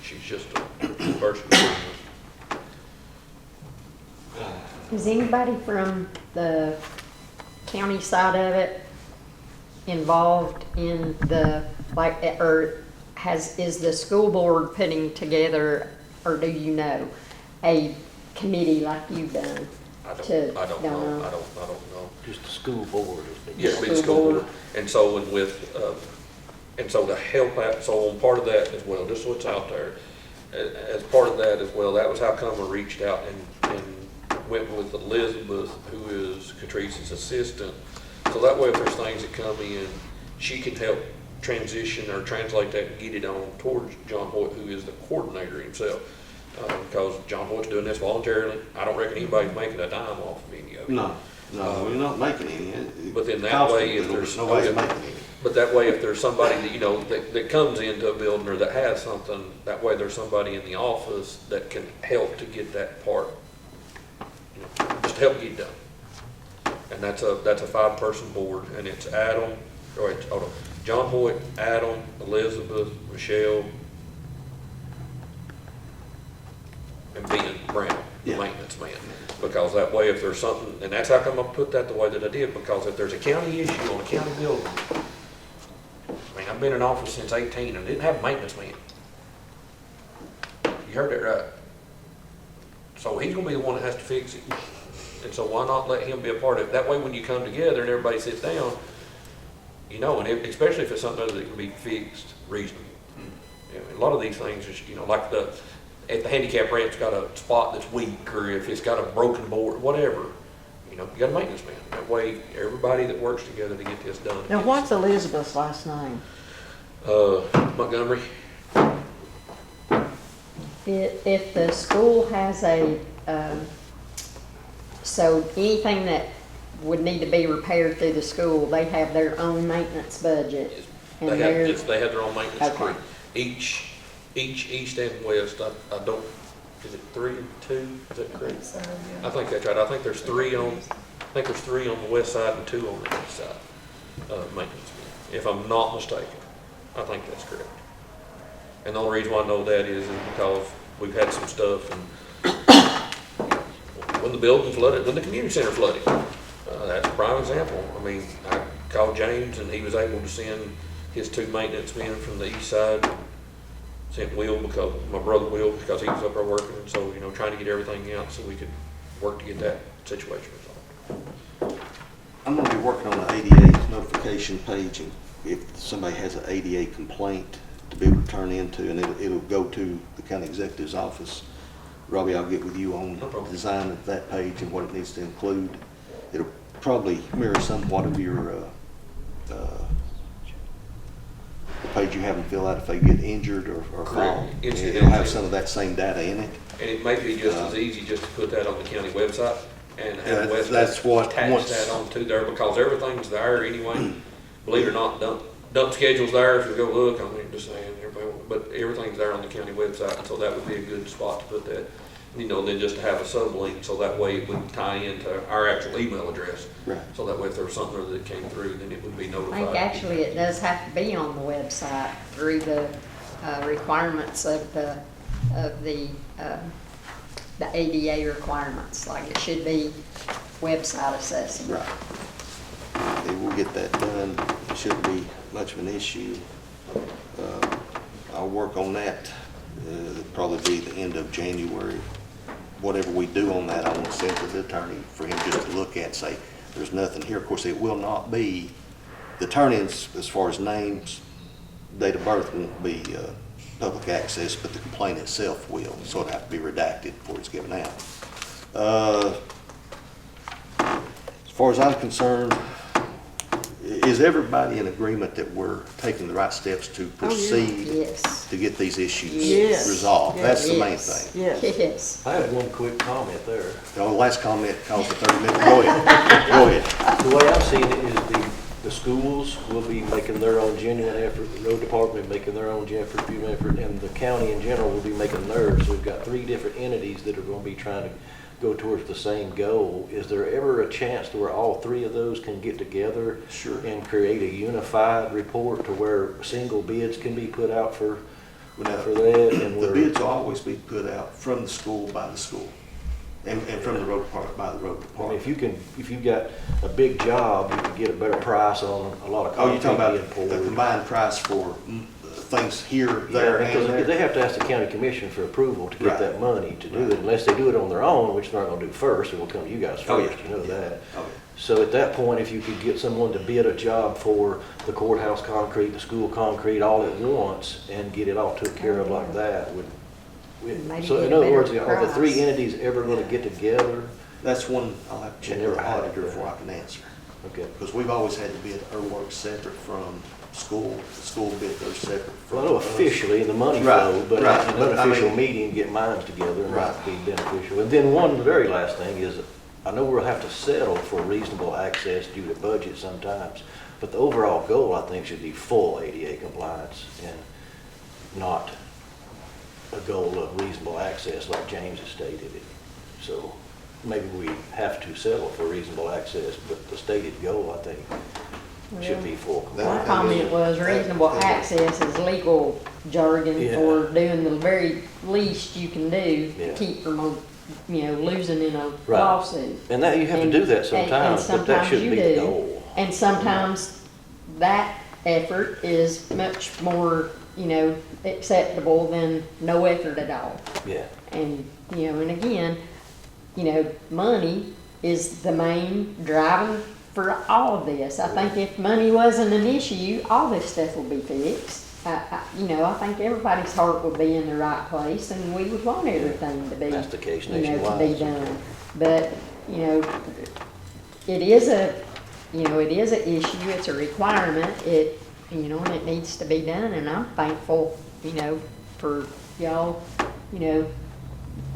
She's just a person. Is anybody from the county side of it involved in is the school board putting together, or do you know, a committee like you've done? I don't know. Just the school board has been. Yeah, big school board. And so and so to help out, so on part of that as well, just so it's out there, as part of that as well, that was how come I reached out and went with Elizabeth, who is Catrice's assistant. So that way, if there's things that come in, she can help transition or translate that and get it on towards John Hoyt, who is the coordinator himself. Because John Hoyt's doing this voluntarily. I don't reckon anybody's making a dime off of any of it. No, we're not making any. But then that Costs way, a if little, there's but nobody's making any. But that way, if there's somebody that, you know, that comes into a building or that has something, that way there's somebody in the office that can help to get that part, you know, just help get it done. And that's a 5-person board, and it's Adam, hold on, John Hoyt, Adam, Elizabeth, Michelle, and Ben Brown, the Yeah. maintenance man. Because that way, if there's something, and that's how come I put that the way that I did, because if there's a county issue on a county building, I mean, I've been in office since 18 and didn't have a maintenance man. You heard that right. So he's gonna be the one that has to fix it. And so why not let him be a part of it? That way, when you come together and everybody sits down, you know, and especially if it's something that can be fixed reasonably. You know, a lot of these things is, you know, like if the handicap ramp's got a spot that's weak, or if it's got a broken board, whatever, you know, you got a maintenance man. That way, everybody that works together to get this done. Now, what's Elizabeth's last name? Montgomery. If the school has so anything that would need to be repaired through the school, they have their own maintenance budget. And They they're- have their own maintenance Okay. crew. Each east and west, I don't, is it 3 and 2? Is that correct? So, yeah. I think that's right. I think there's three on the west side and 2 on the east side, maintenance, if I'm not mistaken. I think that's correct. And the only reason why I know that is because we've had some stuff, and when the building flooded, when the community center flooded, that's a prime example. I mean, I called James and he was able to send his 2 maintenance men from the east side, sent Will, because my brother Will, because he was up there working, and so, you know, trying to get everything out so we could work to get that situation resolved. I'm gonna be working on the ADA notification page, and if somebody has an ADA complaint to be able to turn into, and it'll go to the county executive's office. Robbie, I'll get with you on No problem. the design of that page and what it needs to include. It'll probably mirror somewhat of your, the page you have them fill out if they get injured or fall. Correct. It'll have some of that same data in it. And it may be just as easy just to put that on the county website and Yeah, have West that's what attach once- that onto there, because everything's there anyway. Believe it or not, dump schedule's there if you go look. I mean, just saying, everybody, but everything's there on the county website, and so that would be a good spot to put that. You know, then just to have a sublink, so that way it would tie into our actual email address. Right. So that way if there was something that came through, then it would be I notified. think actually it does have to be on the website through the requirements of the ADA requirements. Like it should be website accessible. Right. Yeah, we'll get that done. It shouldn't be much of an issue. I'll work on that. It'll probably be the end of January. Whatever we do on that, I want to send to the attorney for him just to look at, say, there's nothing here. Of course, it will not be, the turn-ins, as far as names, date of birth won't be public access, but the complaint itself will, so it'll have to be redacted before it's given out. As far as I'm concerned, is everybody in agreement that we're taking the right steps to proceed Yes. to get these issues Yes. resolved? That's the main Yes. thing. Yes. Yes. I have one quick comment there. The last comment caused a 30-minute, go ahead. Go ahead. The way I'm seeing it is the schools will be making their own genuine effort, the road department making their own genuine effort, and the county in general will be making theirs. So we've got 3 different entities that are going to be trying to go towards the same goal. Is there ever a chance to where all 3 of those can get together? Sure. And create a unified report to where single bids can be put out for that? And The where- bids will always be put out from the school by the school, and from the road department by the road I mean, department. if you've got a big job, you can get a better price on a lot of Oh, you're talking concrete about being the poured. combined price for things here, there, and Because there? they have to ask the county commission for approval to Right. get that money to do Right. it, unless they do it on their own, which they're not gonna do first, it will come to you guys Oh, yeah. first, you know that. Oh, yeah. So at that point, if you could get someone to bid a job for the courthouse concrete, the school concrete, all at once, and get it all took care of like that, would Maybe So get in a other better words, are the three price. entities ever gonna get together? That's one I'll have to check Never with the had it, auditor yeah. before I can answer. Okay. Because we've always had to bid our work separate from school. The school bid theirs separate from Well, I know us. officially the money Right, flow, but right, in but an I unofficial mean- meeting, get minds together and Right. might be beneficial. And then one, the very last thing is, I know we'll have to settle for reasonable access due to budget sometimes, but the overall goal, I think, should be full ADA compliance and not a goal of reasonable access like James has stated it. So maybe we have to settle for reasonable access, but the stated goal, I think, should be full compliance. My comment was reasonable access is legal jargon Yeah. for doing the very least you can do Yeah. to keep from, losing in a Right. lawsuit. And that, you have to do that sometimes, but that sometimes shouldn't you be the do. goal. And sometimes that effort is much more, acceptable than no effort at all. Yeah. And, and again, money is the main driver for all of this. I think if money wasn't an issue, all this stuff would be fixed. I think everybody's heart would be in the right place and we would want everything to be, That's the case to be nationwide. done. But, it is a issue, it's a requirement, and it needs to be done, and I'm thankful, for y'all,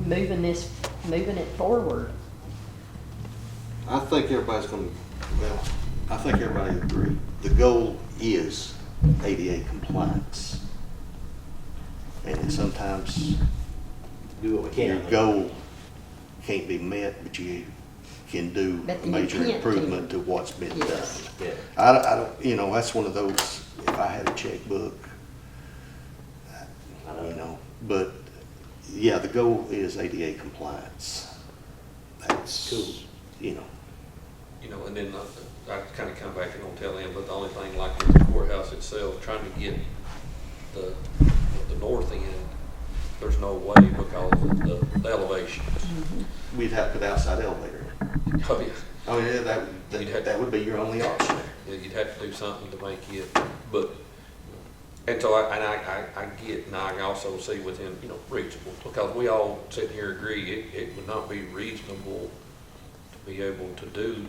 moving it forward. I think everybody's gonna, well, I think everybody agree. The goal is ADA compliance. And sometimes Do what we your can. goal can't be met, but you can do But the major intent can. improvement to what's been done. Yes. Yeah. I don't, that's one of those, if I had a checkbook, but yeah, the goal is ADA compliance. That's, Cool. And then I kind of come back and don't tell them, but the only thing like with the courthouse itself, trying to get the north end, there's no way because of the elevation. we'd have to put outside elevator in. Oh, yeah. Oh, yeah, You'd have- that would be your only option. Yeah, you'd have to do something to make it, but, and so I get, and I also see within, reasonable, because we all sit here agree it would not be reasonable to be able to do,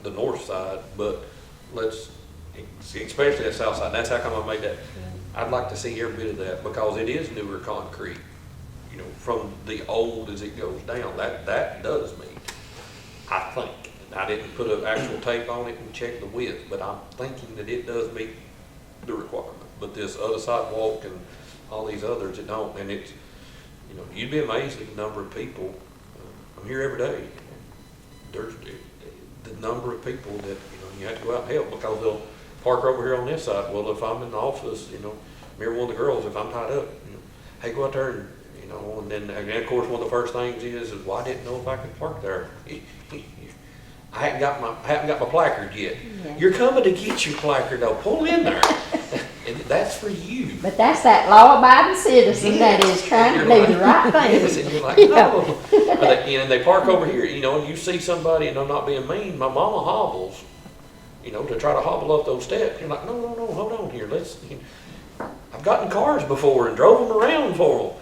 the north side, but let's, especially the south side, that's how come I made that. I'd like to see every bit of that, because it is newer concrete, from the old as it goes down, that does meet, I think. I didn't put an actual tape on it and check the width, but I'm thinking that it does meet the requirement. But this other sidewalk and all these others, it don't, and it's, you'd be amazed at the number of people, I'm here every day. There's the number of people that, you have to go out and help, because they'll park over here on this side. Well, if I'm in the office, mirror one of the girls, if I'm tied up, hey, go out there and, and then of course, one of the first things is well, I didn't know if I could park there. I haven't got my placard yet. Yeah. You're coming to get your placard, though. Pull in there. And that's for you. But that's that law-abiding citizen that is trying to You're do the right thing. Yes, and you're like, no. But they park over here, and you see somebody, and I'm not being mean, my mama hobbles, to try to hobble up those steps. You're like, no, hold on here. I've gotten cars before and drove them around for them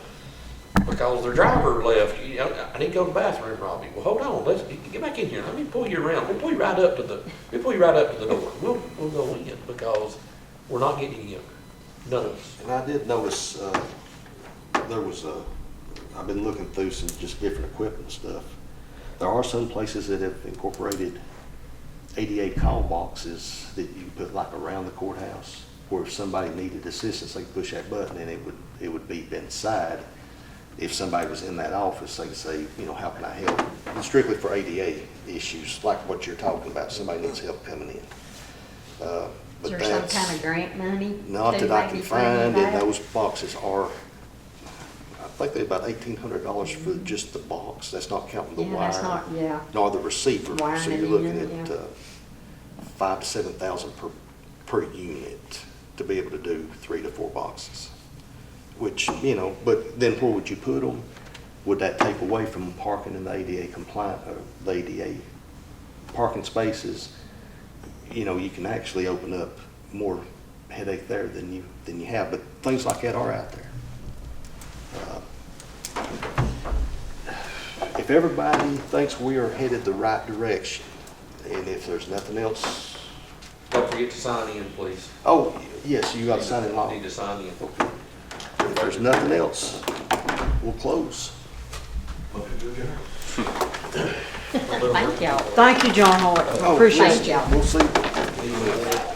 because their driver left. I need to go to the bathroom, Robbie. Well, hold on. Let's get back in here. Let me pull you around. We'll pull you right up to the door. We'll go in because we're not getting any younger. None of us. And I did notice, I've been looking through some just different equipment and stuff. There are some places that have incorporated ADA call boxes that you can put like around the courthouse, where if somebody needed assistance, they could push that button and it would beep inside. If somebody was in that office, they could say, how can I help? And strictly for ADA issues, like what you're talking about, somebody needs help coming in. Is But there some that's kind of grant money? not to that I maybe can fund find, that? and those boxes are, I think they're about $1,800 for just the box. That's not counting the Yeah, wire, that's not, yeah. nor the receiver. Wiring So it you're in, looking at yeah. 5,000 to 7,000 per unit to be able to do 3 to 4 boxes. Which, but then where would you put them? Would that take away from parking in the ADA compliant, the ADA parking spaces? You can actually open up more headache there than you have, but things like that are out there. If everybody thinks we are headed the right direction, and if there's nothing else, Don't forget to sign in, please. oh, yes, you got to sign in law. Need to sign in. If there's nothing else, we'll close. Thank y'all. Thank you, John Hart. Appreciate Thank it. y'all. We'll see.